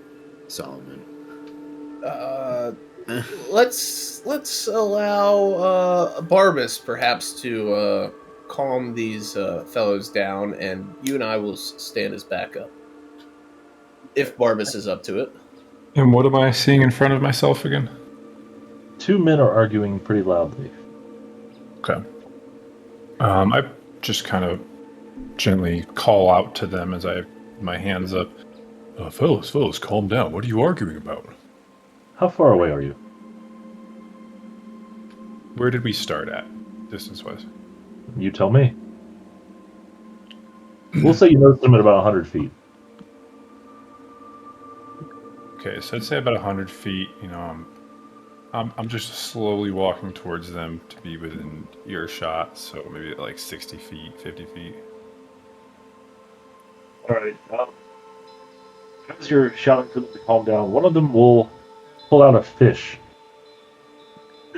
Solomon? Let's allow Barbas perhaps to calm these fellows down, and you and I will stand as backup if Barbas is up to it. And what am I seeing in front of myself again? 2 men are arguing pretty loudly. Okay. I just kind of gently call out to them as I have my hands up. Fellas, calm down. What are you arguing about? How far away are you? Where did we start at, distance-wise? You tell me. We'll say you noticed them at about 100 feet. Okay, so I'd say about 100 feet. You know, I'm just slowly walking towards them to be within earshot. So maybe at like 60 feet, 50 feet. All right. As you're shouting for them to calm down, one of them will pull out a fish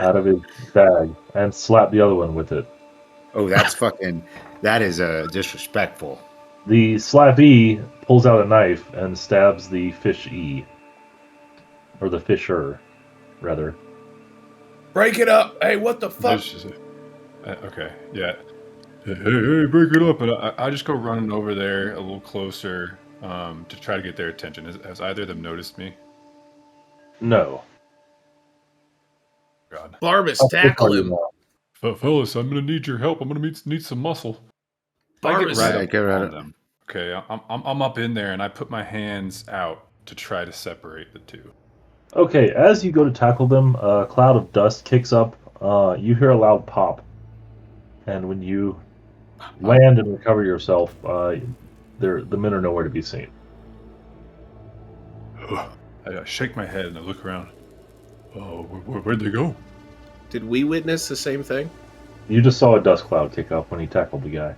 out of his bag and slap the other one with it. Oh, that's fucking. That is disrespectful. The slappee pulls out a knife and stabs the fish-ee. Or the fisher, rather. Break it up! Hey, what the fuck? Okay, yeah. Hey, break it up! And I just go running over there a little closer to try to get their attention. Has either of them noticed me? No. God. Barbas, tackle him. Fellas, I'm gonna need your help. I'm gonna need some muscle. Barbas, I get right at them. Okay, I'm up in there and I put my hands out to try to separate the two. Okay, as you go to tackle them, a cloud of dust kicks up. You hear a loud pop. And when you land and recover yourself, the men are nowhere to be seen. I shake my head and I look around. Oh, where'd they go? did we witness the same thing? You just saw a dust cloud kick up when he tackled the guy.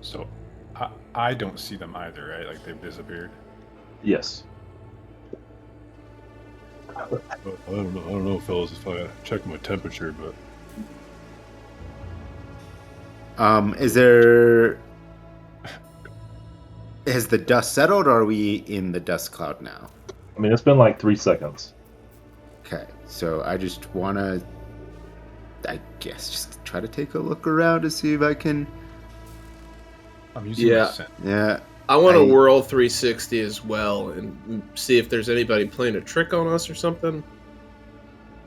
So, I don't see them either, right? Like they've disappeared. Yes. I don't know, fellas, if I check my temperature, but Has the dust settled, or are we in the dust cloud now? I mean, it's been like 3 seconds. Okay, so I just want to, I guess, just try to take a look around to see if I can. I'm using my scent. Yeah. I want to whirl 360 as well and see if there's anybody playing a trick on us or something.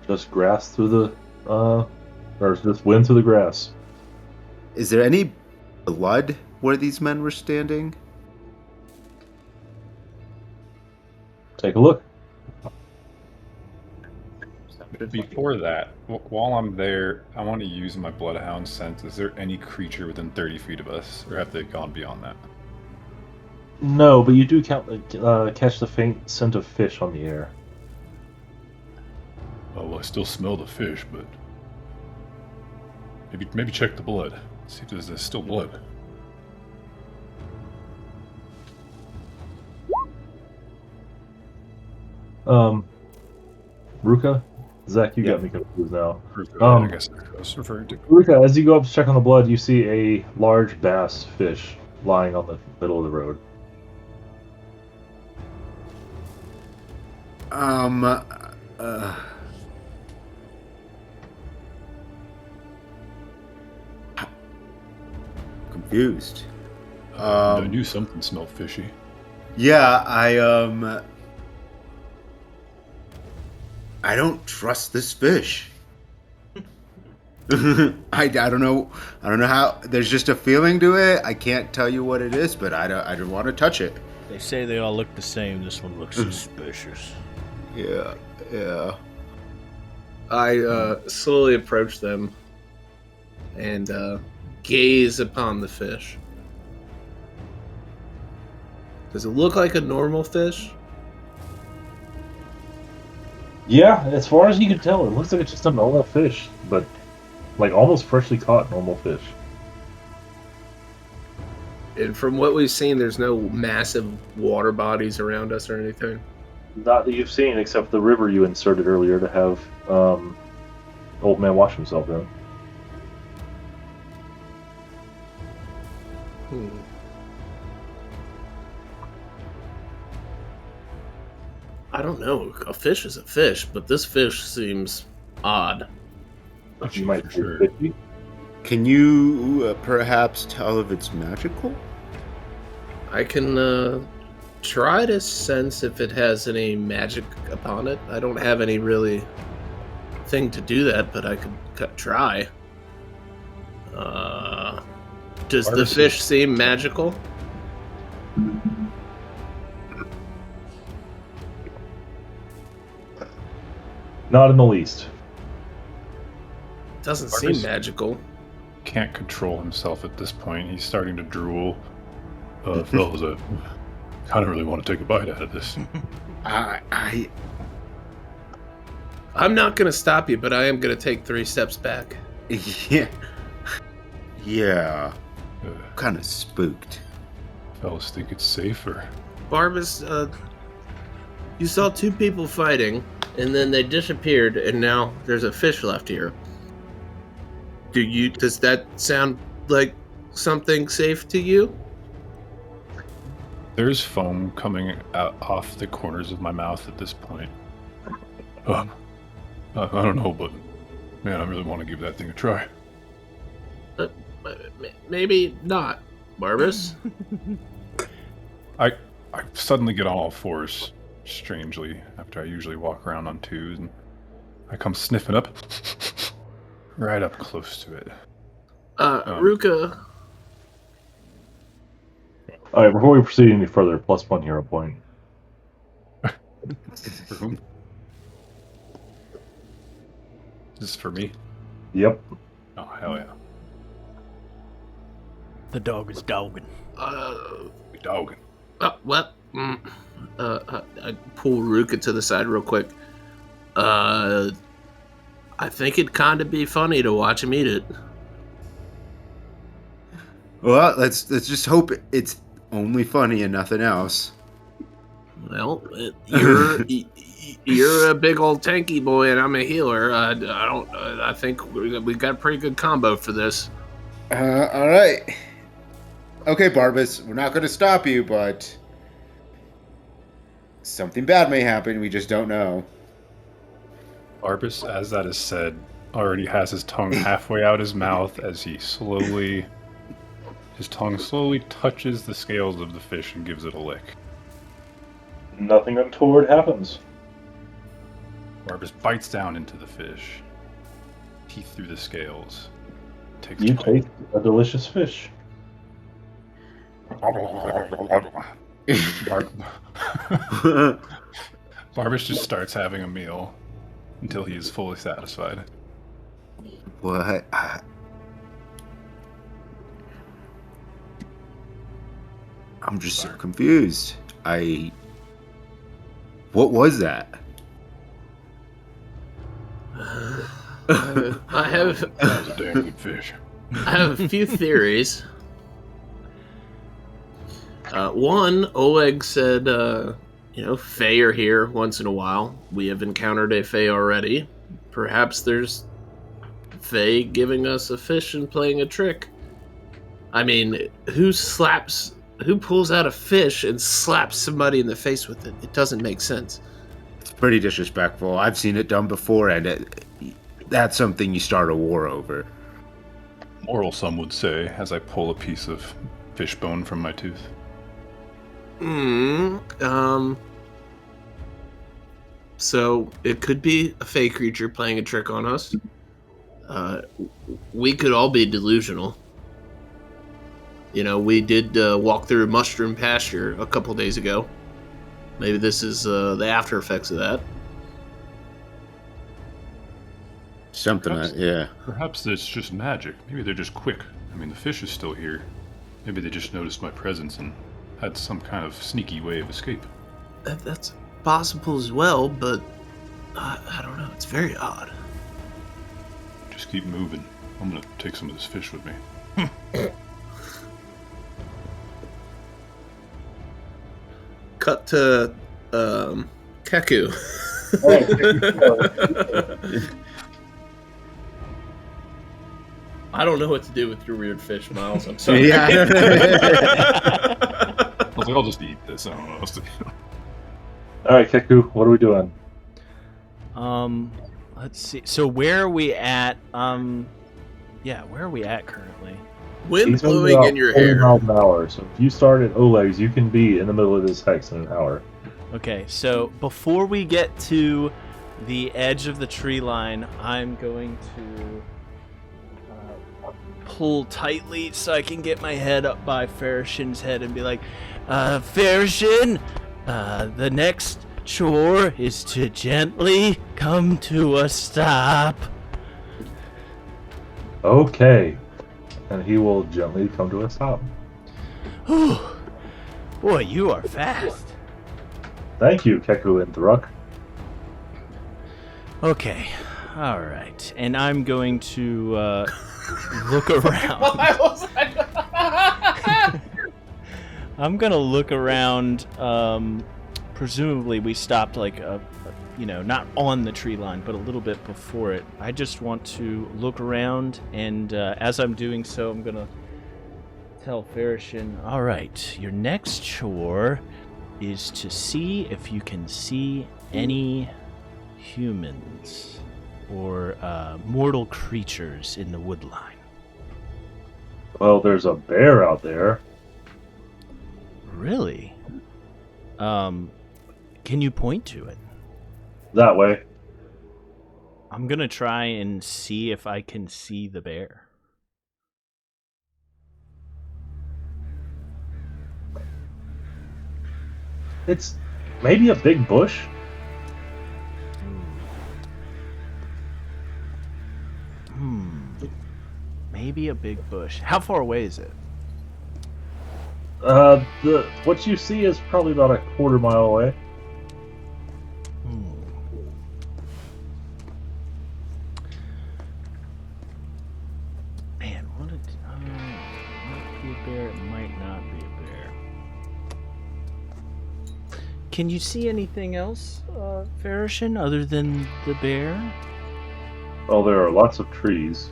Just grass through the, or just wind through the grass. Is there any blood where these men were standing? Take a look. Before that, while I'm there, I want to use my bloodhound sense. Is there any creature within 30 feet of us, or have they gone beyond that? No, but you do catch the faint scent of fish on the air. Oh, well, I still smell the fish, but maybe check the blood. See if there's still blood. Ruka? Zack, you got me confused now. I guess I was referring to. Ruka, as you go up to check on the blood, you see a large bass fish lying on the middle of the road. Confused. I knew something smelled fishy. Yeah, I don't trust this fish. I don't know how. There's just a feeling to it. I can't tell you what it is, but I don't want to touch it. They say they all look the same. This one looks suspicious. Yeah. I slowly approach them and gaze upon the fish. Does it look like a normal fish? Yeah, as far as you can tell, it looks like it's just a normal fish, but like almost freshly caught normal fish. And from what we've seen, there's no massive water bodies around us or anything. Not that you've seen, except the river you inserted earlier to have old man wash himself in. I don't know. A fish is a fish, but this fish seems odd. You might For be sure. 50. Can you perhaps tell if it's magical? I can try to sense if it has any magic upon it. I don't have any really thing to do that, but I could try. Does the Barbas fish seem magical? Not in the least. Doesn't Barbas- seem magical. Can't control himself at this point. He's starting to drool. Fellas, I kind of really want to take a bite out of this. I'm not going to stop you, but I am going to take 3 steps back. Yeah. Uh, Kind of spooked. fellas think it's safe, or Barbas, you saw 2 people fighting, and then they disappeared, and now there's a fish left here. Does that sound like something safe to you? there's foam coming out off the corners of my mouth at this point. I don't know, but man, I really want to give that thing a try. Maybe not, Barbas. I suddenly get on all fours, strangely, after I usually walk around on 2s, and I come sniffing up, right up close to it. Ruka, All right, before we proceed any further, +1 hero point. For whom? This is for me? Yep. Oh, hell yeah. The dog is dogging. We dogging. what? I pull Ruka to the side real quick. I think it'd kind of be funny to watch him eat it. Well, let's just hope it's only funny and nothing else. Well, you're a big old tanky boy, and I'm a healer. I think we got a pretty good combo for this. All right. Okay, Barbas, we're not going to stop you, but something bad may happen. We just don't know. Barbas, as that is said, already has his tongue halfway out his mouth as his tongue slowly touches the scales of the fish and gives it a lick. Nothing untoward happens. Barbas bites down into the fish, teeth through the scales. Takes You a taste a delicious fish. Barbas just starts having a meal until he is fully satisfied. What? I'm just so confused. What was that? I have That was a damn good fish. I have a few theories. One, Oleg said, Fae are here once in a while. We have encountered a Fae already. Perhaps there's Fae giving us a fish and playing a trick. I mean, who pulls out a fish and slaps somebody in the face with it? It doesn't make sense. It's pretty disrespectful. I've seen it done before, and that's something you start a war over. Moral, some would say, as I pull a piece of fish bone from my tooth. So it could be a Fae creature playing a trick on us. We could all be delusional. We did walk through mushroom pasture a couple days ago. Maybe this is the after effects of that. Something Perhaps- like, yeah. Perhaps it's just magic. Maybe they're just quick. I mean, the fish is still here. Maybe they just noticed my presence and had some kind of sneaky way of escape. That's possible as well, but I don't know. It's very odd. Just keep moving. I'm gonna take some of this fish with me. Cut to Kehku. I don't know what to do with your weird fish, Miles. I'm sorry. Yeah. I was like, I'll just eat this. I don't know what else to do. All right, Kehku, what are we doing? Let's see. So where are we at? Where are we at currently? Wind He's going blowing about in your 40 hair. miles an hour. So if you start at Oleg's, you can be in the middle of this hex in an hour. Okay, so before we get to the edge of the tree line, I'm going to pull tightly so I can get my head up by Farishin's head and be like, Farishin, the next chore is to gently come to a stop. Okay. And he will gently come to a stop. Whew. Boy, you are fast. Thank you, Kehku and Thruk. Okay, all right, and I'm going to look around. I'm gonna look around. Presumably, we stopped like not on the tree line, but a little bit before it. I just want to look around, and as I'm doing so, I'm gonna tell Farishin, all right, your next chore is to see if you can see any humans or mortal creatures in the woodline. Well, there's a bear out there. Really? Can you point to it? That way. I'm gonna try and see if I can see the bear. It's maybe a big bush. Maybe a big bush. How far away is it? What you see is probably about a quarter mile away. Man, what a might be a bear. It might not be a bear. Can you see anything else, Farishin, other than the bear? Well, there are lots of trees.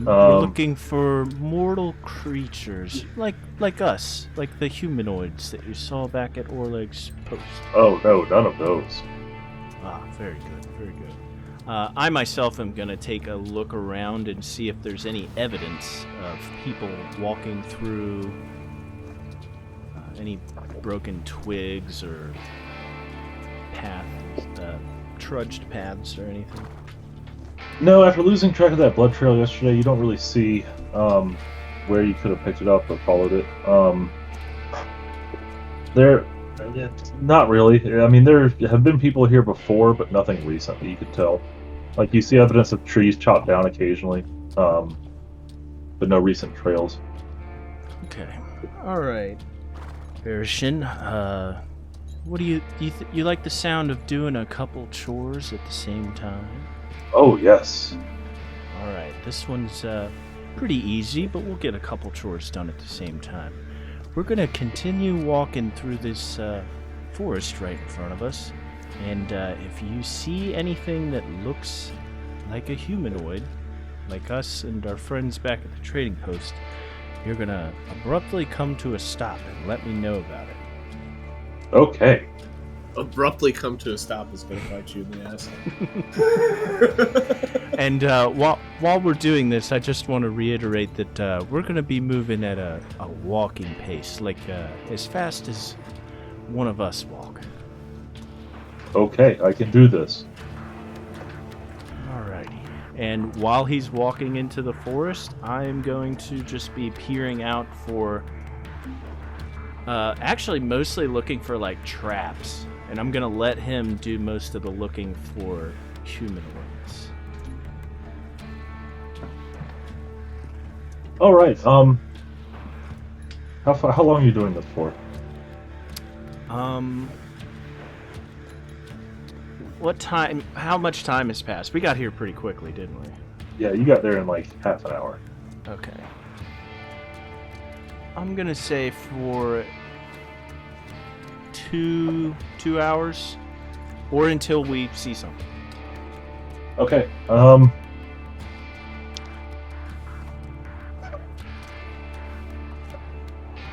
We're looking for mortal creatures, like us, like the humanoids that you saw back at Oleg's post. Oh, no, none of those. Ah, very good, very good. I myself am going to take a look around and see if there's any evidence of people walking through any broken twigs or paths, trudged paths or anything. No, after losing track of that blood trail yesterday, you don't really see where you could have picked it up or followed it. Not really. I mean, there have been people here before, but nothing recent that you could tell. Like, you see evidence of trees chopped down occasionally, but no recent trails. Okay. All right. Farishin, what do you like the sound of doing a couple chores at the same time? Oh, yes. All right. This one's pretty easy, but we'll get a couple chores done at the same time. We're going to continue walking through this forest right in front of us, and if you see anything that looks like a humanoid, like us and our friends back at the trading post, you're going to abruptly come to a stop and let me know about it. Okay. Abruptly come to a stop is going to bite you in the ass. And while we're doing this, I just want to reiterate that we're going to be moving at a walking pace, like as fast as one of us walk. Okay, I can do this. Alrighty. And while he's walking into the forest, I'm going to just be peering out for... actually mostly looking for, like, traps. And I'm going to let him do most of the looking for humanoids. All right. How long are you doing this for? What time? How much time has passed? We got here pretty quickly, didn't we? Yeah, you got there in like half an hour. Okay. I'm gonna say for 2 hours, or until we see something. Okay.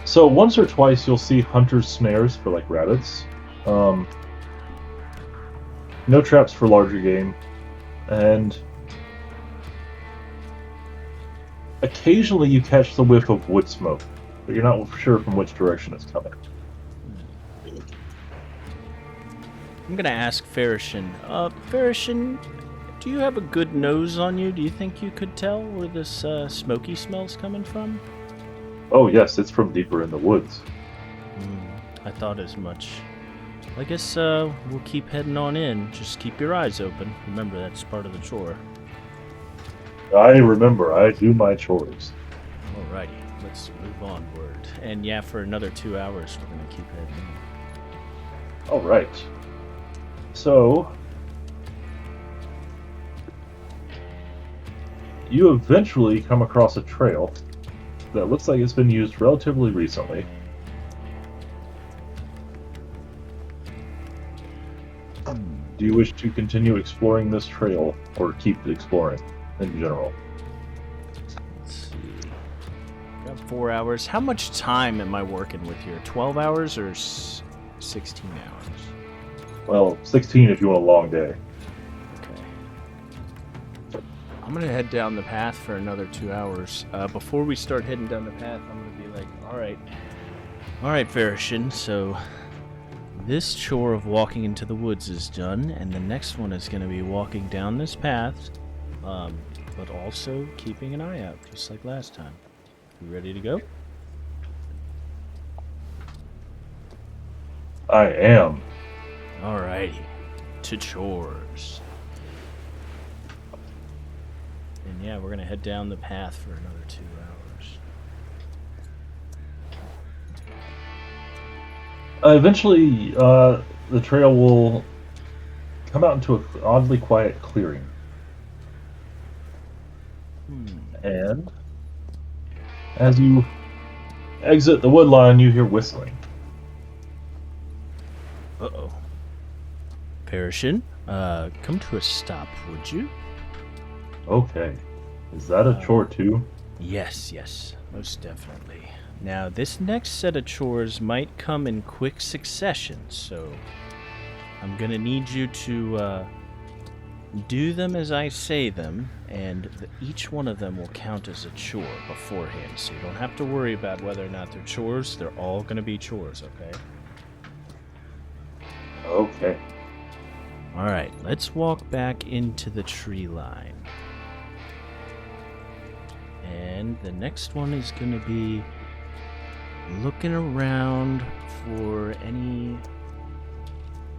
So once or twice you'll see hunter's snares for like rabbits. No traps for larger game, and occasionally you catch the whiff of wood smoke, but you're not sure from which direction it's coming. I'm gonna ask Farishin. Farishin, do you have a good nose on you? Do you think you could tell where this smoky smell's coming from? Oh yes, it's from deeper in the woods. I thought as much. I guess we'll keep heading on in. Just keep your eyes open. Remember, that's part of the chore. I remember, I do my chores. Alrighty, let's move onward. And yeah, for another 2 hours, we're gonna keep heading on. Alright. So, you eventually come across a trail that looks like it's been used relatively recently. Do you wish to continue exploring this trail, or keep exploring in general? Let's see. Got 4 hours. How much time am I working with here? 12 hours or 16 hours? Well, 16 if you want a long day. Okay. I'm gonna head down the path for another 2 hours. Before we start heading down the path, I'm gonna be like, all right, Farishin. So this chore of walking into the woods is done, and the next one is gonna be walking down this path, but also keeping an eye out, just like last time. You ready to go? I am. Alrighty, to chores. And yeah, we're gonna head down the path for another 2 hours. Eventually, the trail will come out into an oddly quiet clearing. And as you exit the woodline, you hear whistling. Uh-oh. Farishin, come to a stop, would you? Okay. Is that a chore too? Yes, most definitely. Now, this next set of chores might come in quick succession, so I'm gonna need you to do them as I say them, and each one of them will count as a chore beforehand, so you don't have to worry about whether or not they're chores. They're all gonna be chores, okay? Okay. Alright, let's walk back into the tree line. And the next one is going to be looking around for any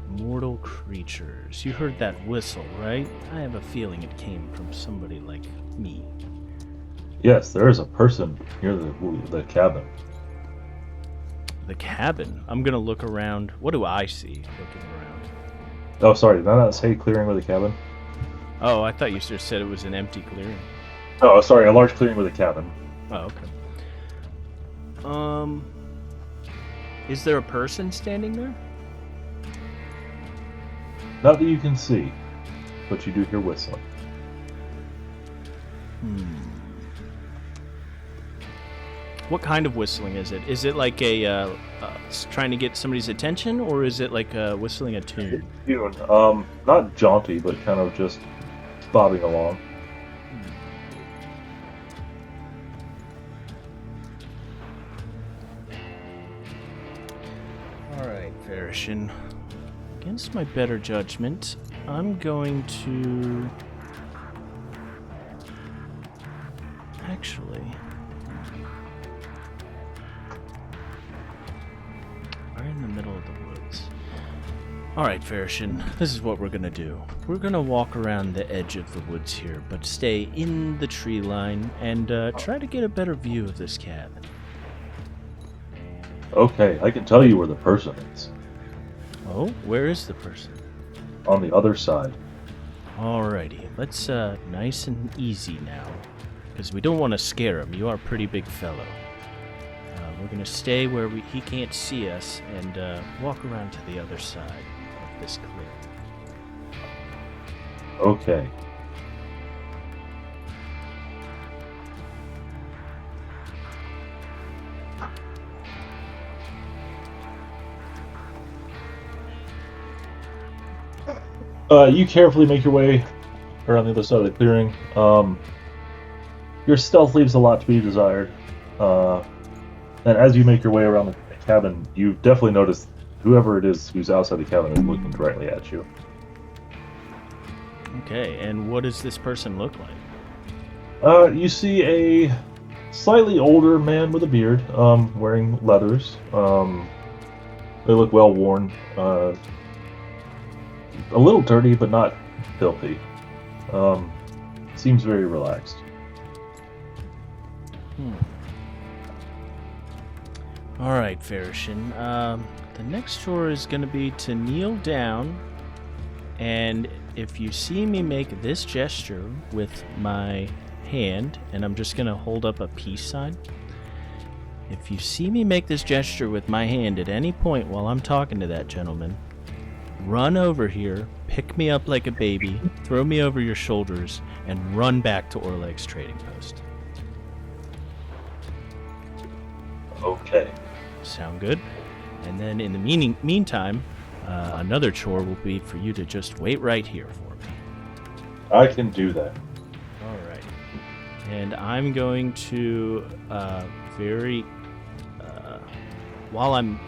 mortal creatures. You heard that whistle, right? I have a feeling it came from somebody like me. Yes, there is a person near the cabin. The cabin? I'm going to look around. What do I see looking around? Oh, sorry, did I not say clearing with a cabin? Oh, I thought you just said it was an empty clearing. Oh, sorry, a large clearing with a cabin. Oh, okay. Is there a person standing there? Not that you can see, but you do hear whistling. What kind of whistling is it? Is it like a trying to get somebody's attention, or is it like whistling a tune? Not jaunty, but kind of just bobbing along. Alright, Farishin. Against my better judgment, I'm going to... Actually... Right in the middle of the woods. Alright, Farishin, this is what we're gonna do. We're gonna walk around the edge of the woods here, but stay in the tree line and try to get a better view of this cabin. Okay, I can tell you where the person is. Oh, where is the person? On the other side. Alrighty, let's nice and easy now, because we don't want to scare him. You are a pretty big fellow. We're gonna stay where he can't see us and walk around to the other side of this clearing. Okay. You carefully make your way around the other side of the clearing. Your stealth leaves a lot to be desired. And as you make your way around the cabin, you definitely notice whoever it is who's outside the cabin is looking directly at you. Okay, and what does this person look like? You see a slightly older man with a beard, wearing leathers. They look well worn. A little dirty, but not filthy. Seems very relaxed. All right, Farishin. The next chore is going to be to kneel down, and if you see me make this gesture with my hand, and I'm just going to hold up a peace sign. If you see me make this gesture with my hand at any point while I'm talking to that gentleman, run over here, pick me up like a baby, throw me over your shoulders, and run back to Oleg's trading post. Okay. Sound good? And then in the meantime, another chore will be for you to just wait right here for me. I can do that. All right. And I'm going to while I'm,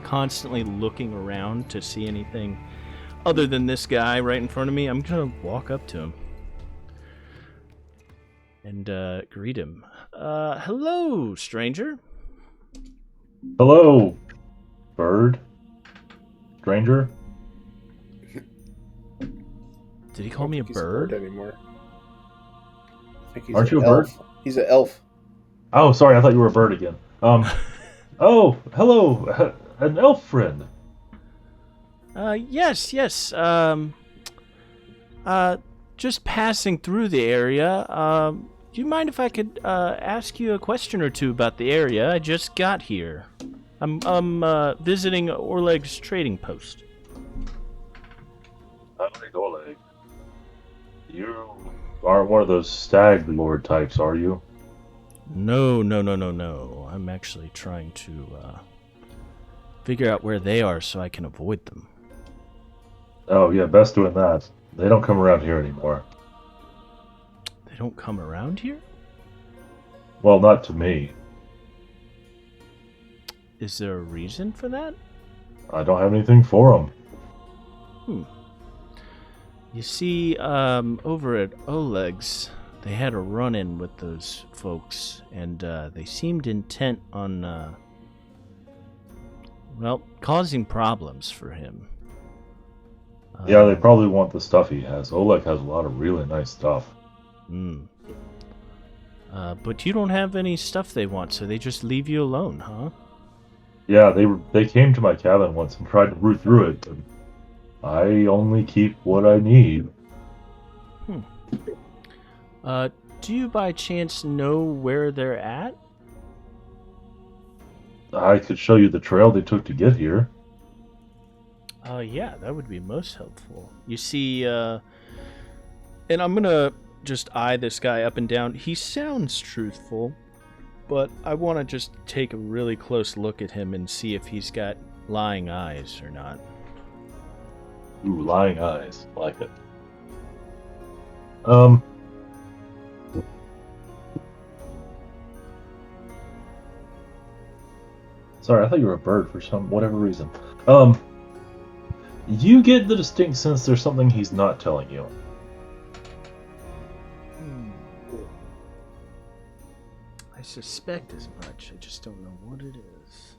constantly looking around to see anything other than this guy right in front of me, I'm going to walk up to him and greet him. Hello, stranger. Hello, bird. Stranger. Did he call me a He's bird? anymore. I think he's Aren't an you a elf. bird? He's an elf. Oh, sorry, I thought you were a bird again. Oh, hello, an elf friend. Yes. Just passing through the area. Do you mind if I could ask you a question or two about the area? I just got here. I'm visiting Oleg's trading post. I like Oleg. You aren't one of those stag lord types, are you? No. I'm actually trying to figure out where they are so I can avoid them. Oh, yeah, best doing that. They don't come around here anymore. They don't come around here? Well, not to me. Is there a reason for that? I don't have anything for them. You see, over at Oleg's, they had a run-in with those folks, and they seemed intent on, causing problems for him. Yeah, they probably want the stuff he has. Oleg has a lot of really nice stuff. But you don't have any stuff they want, so they just leave you alone, huh? Yeah, they came to my cabin once and tried to root through it, but I only keep what I need. Do you by chance know where they're at? I could show you the trail they took to get here. Yeah, that would be most helpful. You see, and I'm gonna just eye this guy up and down. He sounds truthful, but I want to just take a really close look at him and see if he's got lying eyes or not. Ooh, lying eyes. I like it. Sorry, I thought you were a bird for whatever reason. You get the distinct sense there's something he's not telling you. I suspect as much. I just don't know what it is.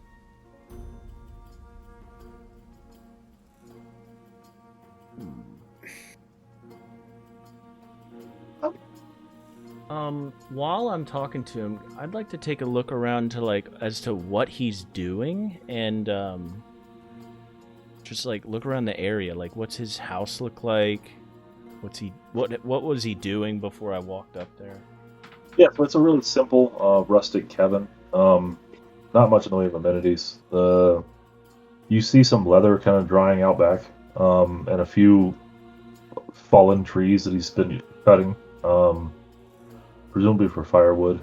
While I'm talking to him, I'd like to take a look around to as to what he's doing and just look around the area. What's his house look like? What was he doing before I walked up there? Yeah, so it's a really simple, rustic cabin. Not much in the way of amenities. You see some leather kind of drying out back, and a few fallen trees that he's been cutting, presumably for firewood.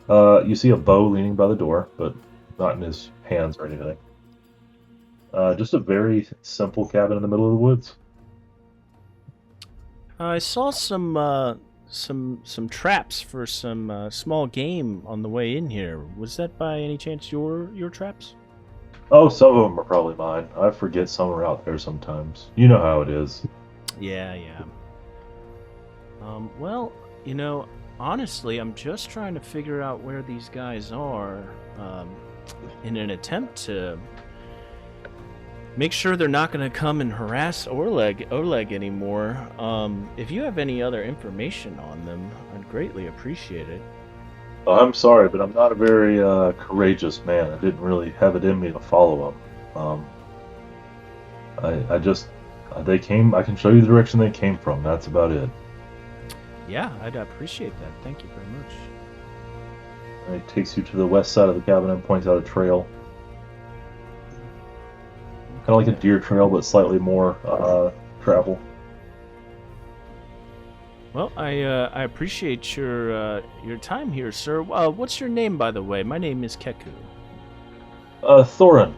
You see a bow leaning by the door, but not in his hands or anything. Just a very simple cabin in the middle of the woods. I saw some traps for some small game on the way in here. Was that by any chance your traps? Oh, some of them are probably mine. I forget some are out there sometimes. You know how it is. Yeah. Well, honestly, I'm just trying to figure out where these guys are, in an attempt to make sure they're not going to come and harass Oleg anymore. If you have any other information on them, I'd greatly appreciate it. Oh, I'm sorry, but I'm not a very courageous man. I didn't really have it in me to follow them. I just they came. I can show you the direction they came from. That's about it. Yeah, I'd appreciate that. Thank you very much. And it takes you to the west side of the cabin and points out a trail. Kind of like a deer trail, but slightly more travel. Well, I appreciate your time here, sir. What's your name, by the way? My name is Kehku. Thorin.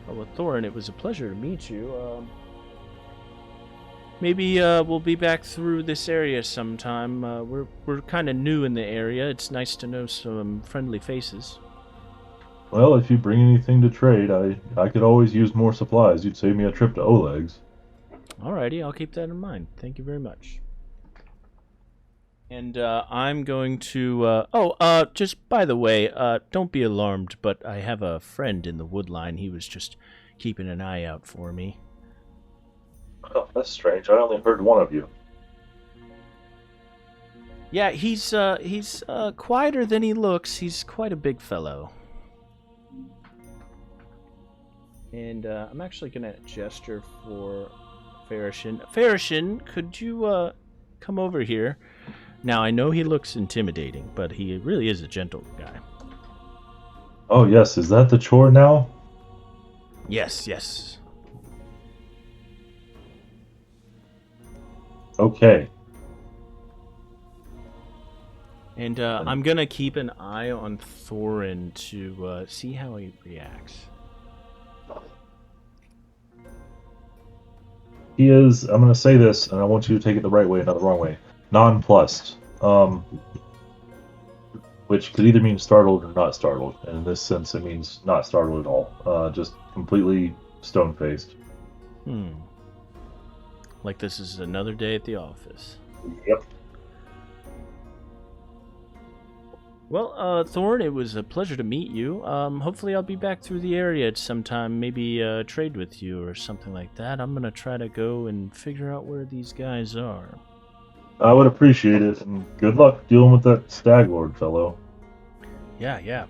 Oh, well, Thorin, it was a pleasure to meet you. Maybe we'll be back through this area sometime. We're kind of new in the area. It's nice to know some friendly faces. Well, if you bring anything to trade, I could always use more supplies. You'd save me a trip to Oleg's. Alrighty, I'll keep that in mind. Thank you very much. And I'm going to... just by the way, don't be alarmed, but I have a friend in the woodline. He was just keeping an eye out for me. Oh, that's strange. I only heard one of you. Yeah, he's quieter than he looks. He's quite a big fellow. And I'm actually going to gesture for Farishin. Farishin, could you come over here? Now, I know he looks intimidating, but he really is a gentle guy. Oh, yes. Is that the chore now? Yes. Okay. And I'm going to keep an eye on Thorin to see how he reacts. He is, I'm going to say this, and I want you to take it the right way, not the wrong way, nonplussed. Which could either mean startled or not startled. And in this sense, it means not startled at all. Just completely stone-faced. Like this is another day at the office. Yep. Well, Thorn, it was a pleasure to meet you. Hopefully I'll be back through the area at some time, maybe trade with you or something like that. I'm gonna try to go and figure out where these guys are. I would appreciate it, and good luck dealing with that Stag Lord fellow. Yeah.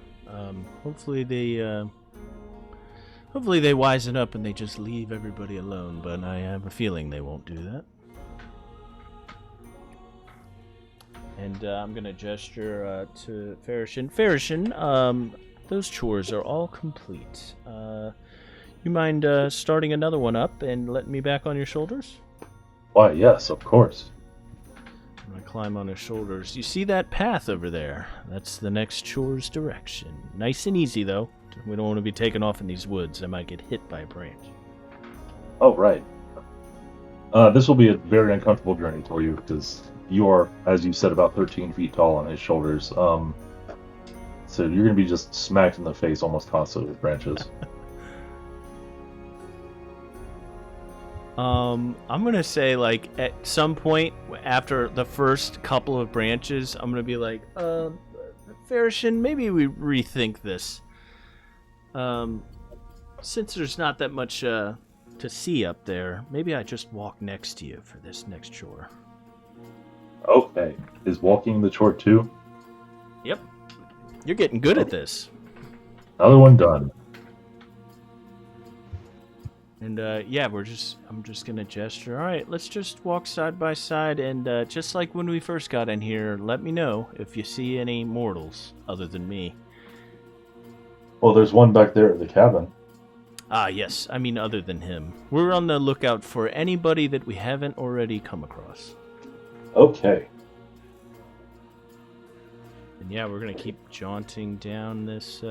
Hopefully they wisen up and they just leave everybody alone, but I have a feeling they won't do that. And I'm going to gesture to Farishin. Farishin, those chores are all complete. You mind starting another one up and letting me back on your shoulders? Why, yes, of course. I'm going to climb on his shoulders. You see that path over there? That's the next chore's direction. Nice and easy, though. We don't want to be taken off in these woods. I might get hit by a branch. Oh, right. This will be a very uncomfortable journey for you, because you are, as you said, about 13 feet tall on his shoulders. So you're going to be just smacked in the face almost constantly with branches. I'm going to say, like, at some point after the first couple of branches, I'm going to be like, Farishin, maybe we rethink this. Since there's not that much to see up there, maybe I just walk next to you for this next chore. Okay. Is walking the chore too? Yep. You're getting good at this. Another one done. And I'm just gonna gesture. All right, let's just walk side by side, and just like when we first got in here, let me know if you see any mortals other than me. Well, there's one back there at the cabin. Ah, yes. I mean, other than him. We're on the lookout for anybody that we haven't already come across. Okay. And yeah, we're gonna keep jaunting down this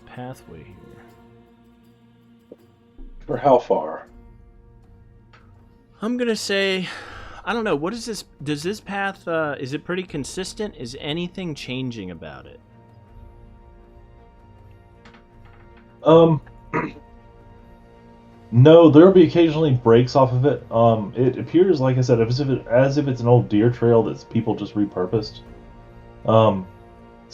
pathway here. For how far? I'm gonna say I don't know. What is this? Does this path? Is it pretty consistent? Is anything changing about it? No, there will be occasionally breaks off of it. It appears, like I said, as if it's an old deer trail that people just repurposed. So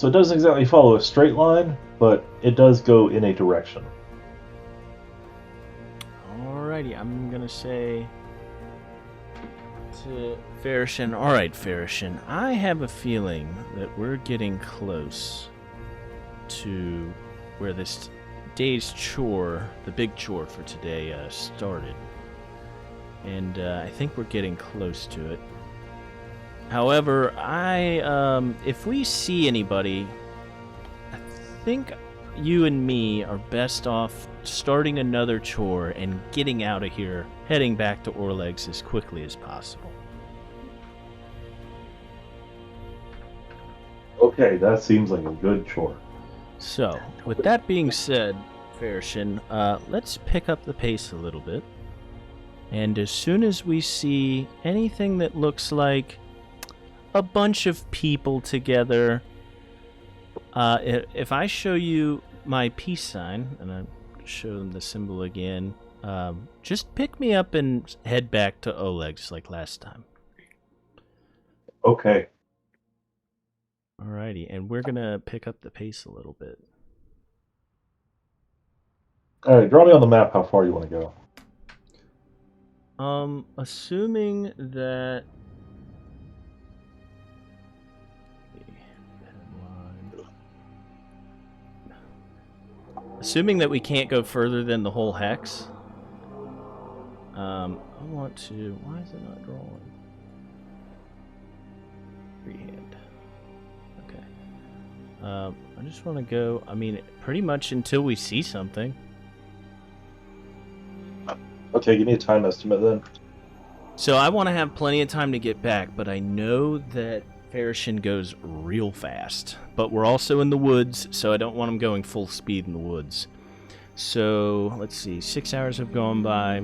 it doesn't exactly follow a straight line, but it does go in a direction. Alrighty, I'm gonna say to Farishin. Alright, Farishin, I have a feeling that we're getting close to where this day's chore, the big chore for today, started. And I think we're getting close to it. However, if we see anybody, I think you and me are best off starting another chore and getting out of here, heading back to Oleg's as quickly as possible. Okay, that seems like a good chore. So, with that being said, Farishin, let's pick up the pace a little bit. And as soon as we see anything that looks like a bunch of people together, if I show you my peace sign, and I show them the symbol again, just pick me up and head back to Oleg's like last time. Okay. Alrighty, and we're gonna pick up the pace a little bit. Alright, draw me on the map how far you want to go. Assuming that we can't go further than the whole hex, I want to... Why is it not drawing? Freehand. Okay. I just want to go, pretty much until we see something. Okay, give me a time estimate then. So I want to have plenty of time to get back, but I know that Farishin goes real fast. But we're also in the woods, so I don't want him going full speed in the woods. So, let's see, 6 hours have gone by.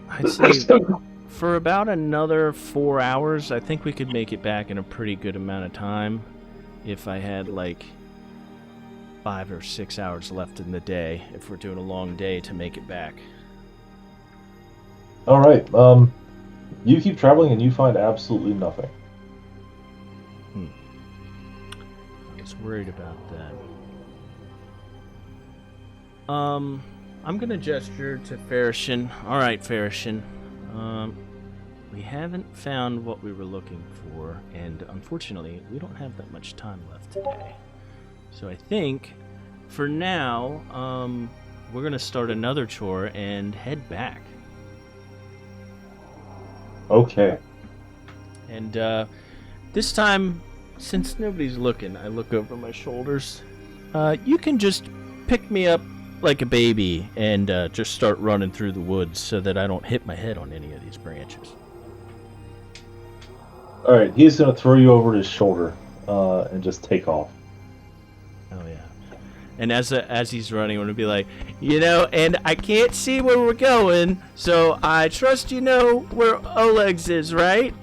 I'd say for about another 4 hours, I think we could make it back in a pretty good amount of time. If I had, 5 or 6 hours left in the day, if we're doing a long day to make it back. Alright, you keep traveling and you find absolutely nothing. I was worried about that. I'm gonna gesture to Farishin. Alright, Farishin. We haven't found what we were looking for, and unfortunately, we don't have that much time left today. So I think, for now, we're gonna start another chore and head back. Okay. And this time, since nobody's looking, I look over my shoulders. You can just pick me up like a baby and just start running through the woods so that I don't hit my head on any of these branches. Alright, he's going to throw you over his shoulder and just take off. Oh, yeah. And as he's running, I'm going to be like, and I can't see where we're going, so I trust you know where Oleg's is, right?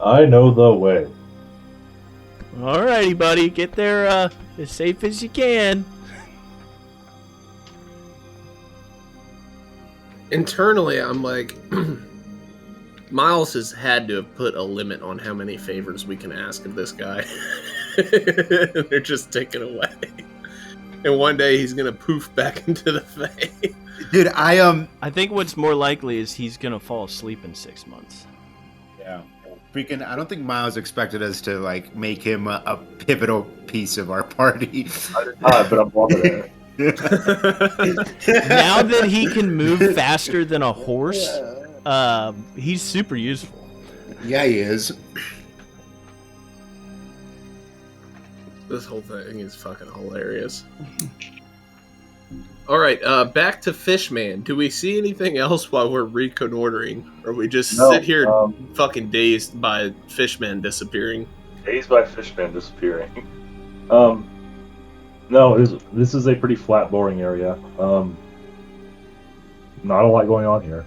I know the way. Alrighty, buddy. Get there as safe as you can. Internally, I'm like, Miles has had to have put a limit on how many favors we can ask of this guy. They're just taken away. And one day he's gonna poof back into the Fae. Dude, I think what's more likely is he's gonna fall asleep in 6 months. Yeah. Freaking, I don't think Miles expected us to make him a pivotal piece of our party. But I'm loving it. Now that he can move faster than a horse, he's super useful. Yeah, he is. This whole thing is fucking hilarious. Alright, back to Fishman. Do we see anything else while we're reconnoitering? Or we just sit here fucking dazed by Fishman disappearing? Dazed by Fishman disappearing. No, this is a pretty flat, boring area. Not a lot going on here.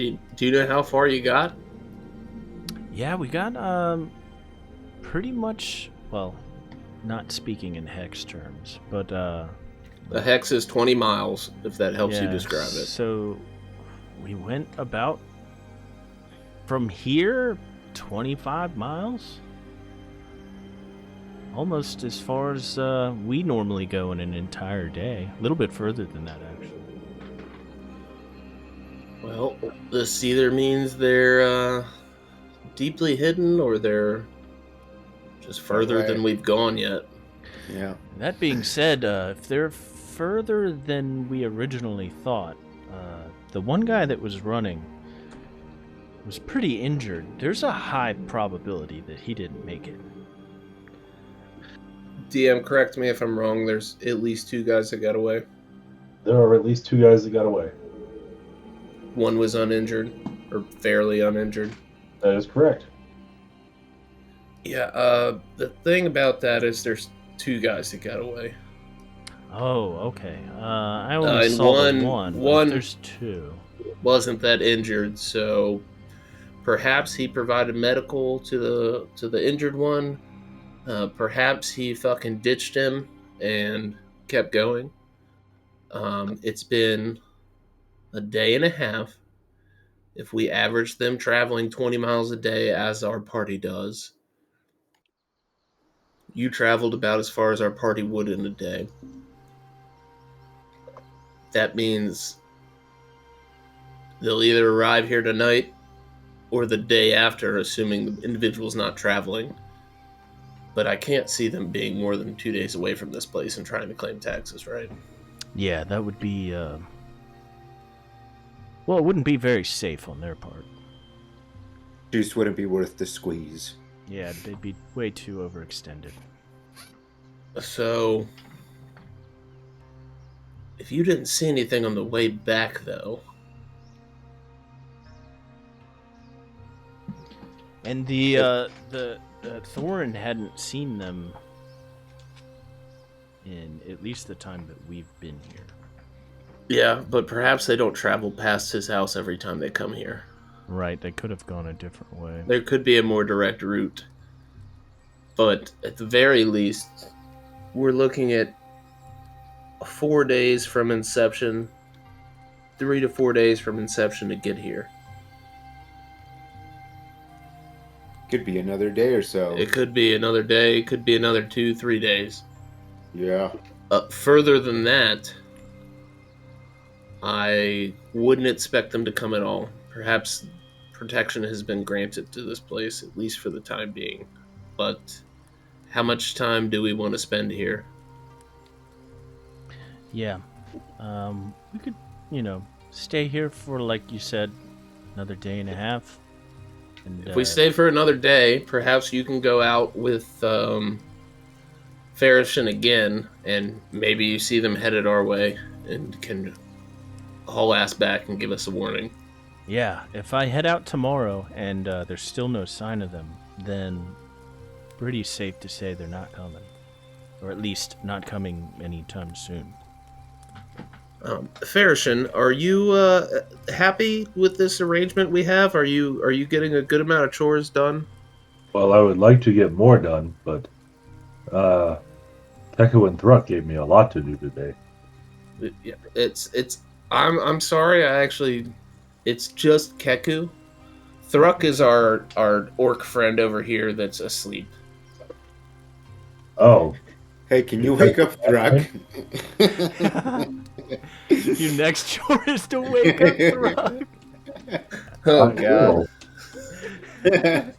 Do you know how far you got? Yeah, we got pretty much, well, not speaking in hex terms, but A hex is 20 miles, if that helps you yeah, describe it. So we went about from here 25 miles, almost as far as we normally go in an entire day. A little bit further than that, actually. Well, this either means they're deeply hidden or they're just further than we've gone yet. Yeah. That being said, if they're further than we originally thought, the one guy that was running was pretty injured. There's a high probability that he didn't make it. DM, correct me if I'm wrong. There's at least 2 guys that got away. There are at least 2 guys that got away. One was uninjured, or fairly uninjured. That is correct. Yeah, the thing about that is there's 2 guys that got away. Oh, okay. I only and saw one- the one. But one- if there's 2. Wasn't that injured, so perhaps he provided medical to the injured one. Perhaps he fucking ditched him and kept going. It's been a day and a half. If we average them traveling 20 miles a day as our party does, you traveled about as far as our party would in a day. That means they'll either arrive here tonight or the day after, assuming the individual's not traveling. But I can't see them being more than 2 days away from this place and trying to claim taxes, right? Yeah, that would be, well, it wouldn't be very safe on their part. Juice wouldn't be worth the squeeze. Yeah, they'd be way too overextended. So, if you didn't see anything on the way back, though... And the Thorin hadn't seen them in at least the time that we've been here. Yeah, but perhaps they don't travel past his house every time they come here. Right, they could have gone a different way. There could be a more direct route. But at the very least, we're looking at 4 days from inception, 3 to 4 days from inception to get here. Could be another day or so. It could be another day, it could be another 2-3 days. Yeah. Further than that, I wouldn't expect them to come at all. Perhaps protection has been granted to this place, at least for the time being. But how much time do we want to spend here? Yeah. We could, stay here for, like you said, another day and a half. And, If we stay for another day, perhaps you can go out with Farishin again, and maybe you see them headed our way and can haul ass back and give us a warning. Yeah, if I head out tomorrow and there's still no sign of them, then pretty safe to say they're not coming. Or at least not coming anytime soon. Farishin, are you happy with this arrangement we have? Are you getting a good amount of chores done? Well, I would like to get more done, but Kehku and Thruk gave me a lot to do today. Yeah, I'm sorry. It's just Kehku. Thruk is our orc friend over here that's asleep. Oh, Hey, can you wake up Thruk? Your next chore is to wake up Thruk. Oh I god. will.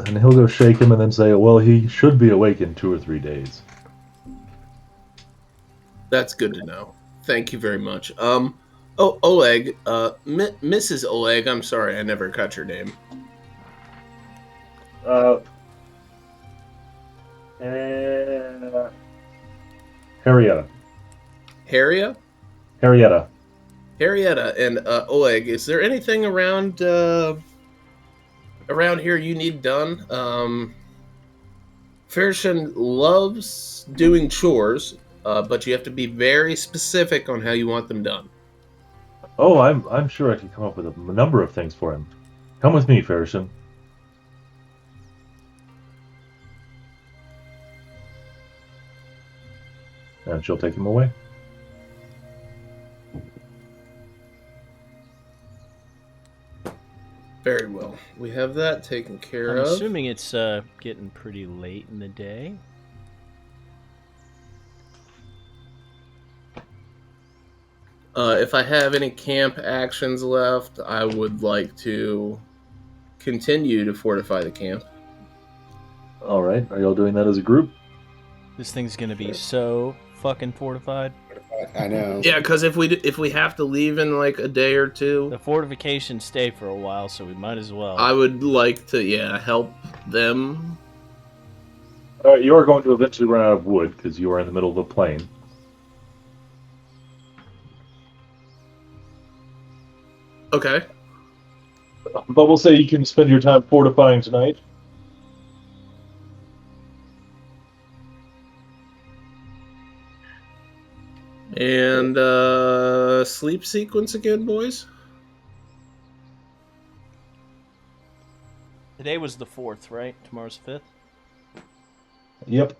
And he'll go shake him and then say, well, he should be awake in 2 or 3 days. That's good to know. Thank you very much. Oleg, Mrs. Oleg, I'm sorry, I never got your name. Harrietta. Harriet? Harrietta. Harrietta and Oleg, is there anything around here you need done? Farishin loves doing chores, but you have to be very specific on how you want them done. Oh, I'm sure I can come up with a number of things for him. Come with me, Farrisson. And she'll take him away. Very well. We have that taken care I'm of. assuming it's getting pretty late in the day. If I have any camp actions left, I would like to continue to fortify the camp. All right. Are y'all doing that as a group? This thing's gonna be so fucking fortified. I know. Yeah, because if we have to leave in like a day or two, The fortifications stay for a while, so we might as well. I would like to help them. All right. You are going to eventually run out of wood because you are in the middle of a plain. Okay. But we'll say you can spend your time fortifying tonight. And sleep sequence again, boys. Today was the 4th, right? Tomorrow's 5th? Yep.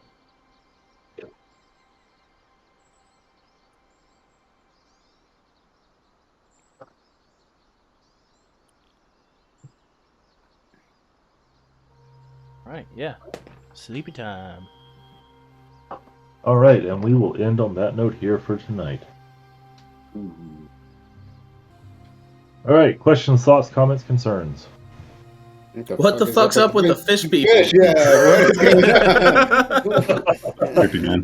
Right, yeah. Sleepy time. All right, and we will end on that note here for tonight. All right, questions, thoughts, comments, concerns. What the fuck's up with the fish people? Fish, yeah. What is going on? Creepy man.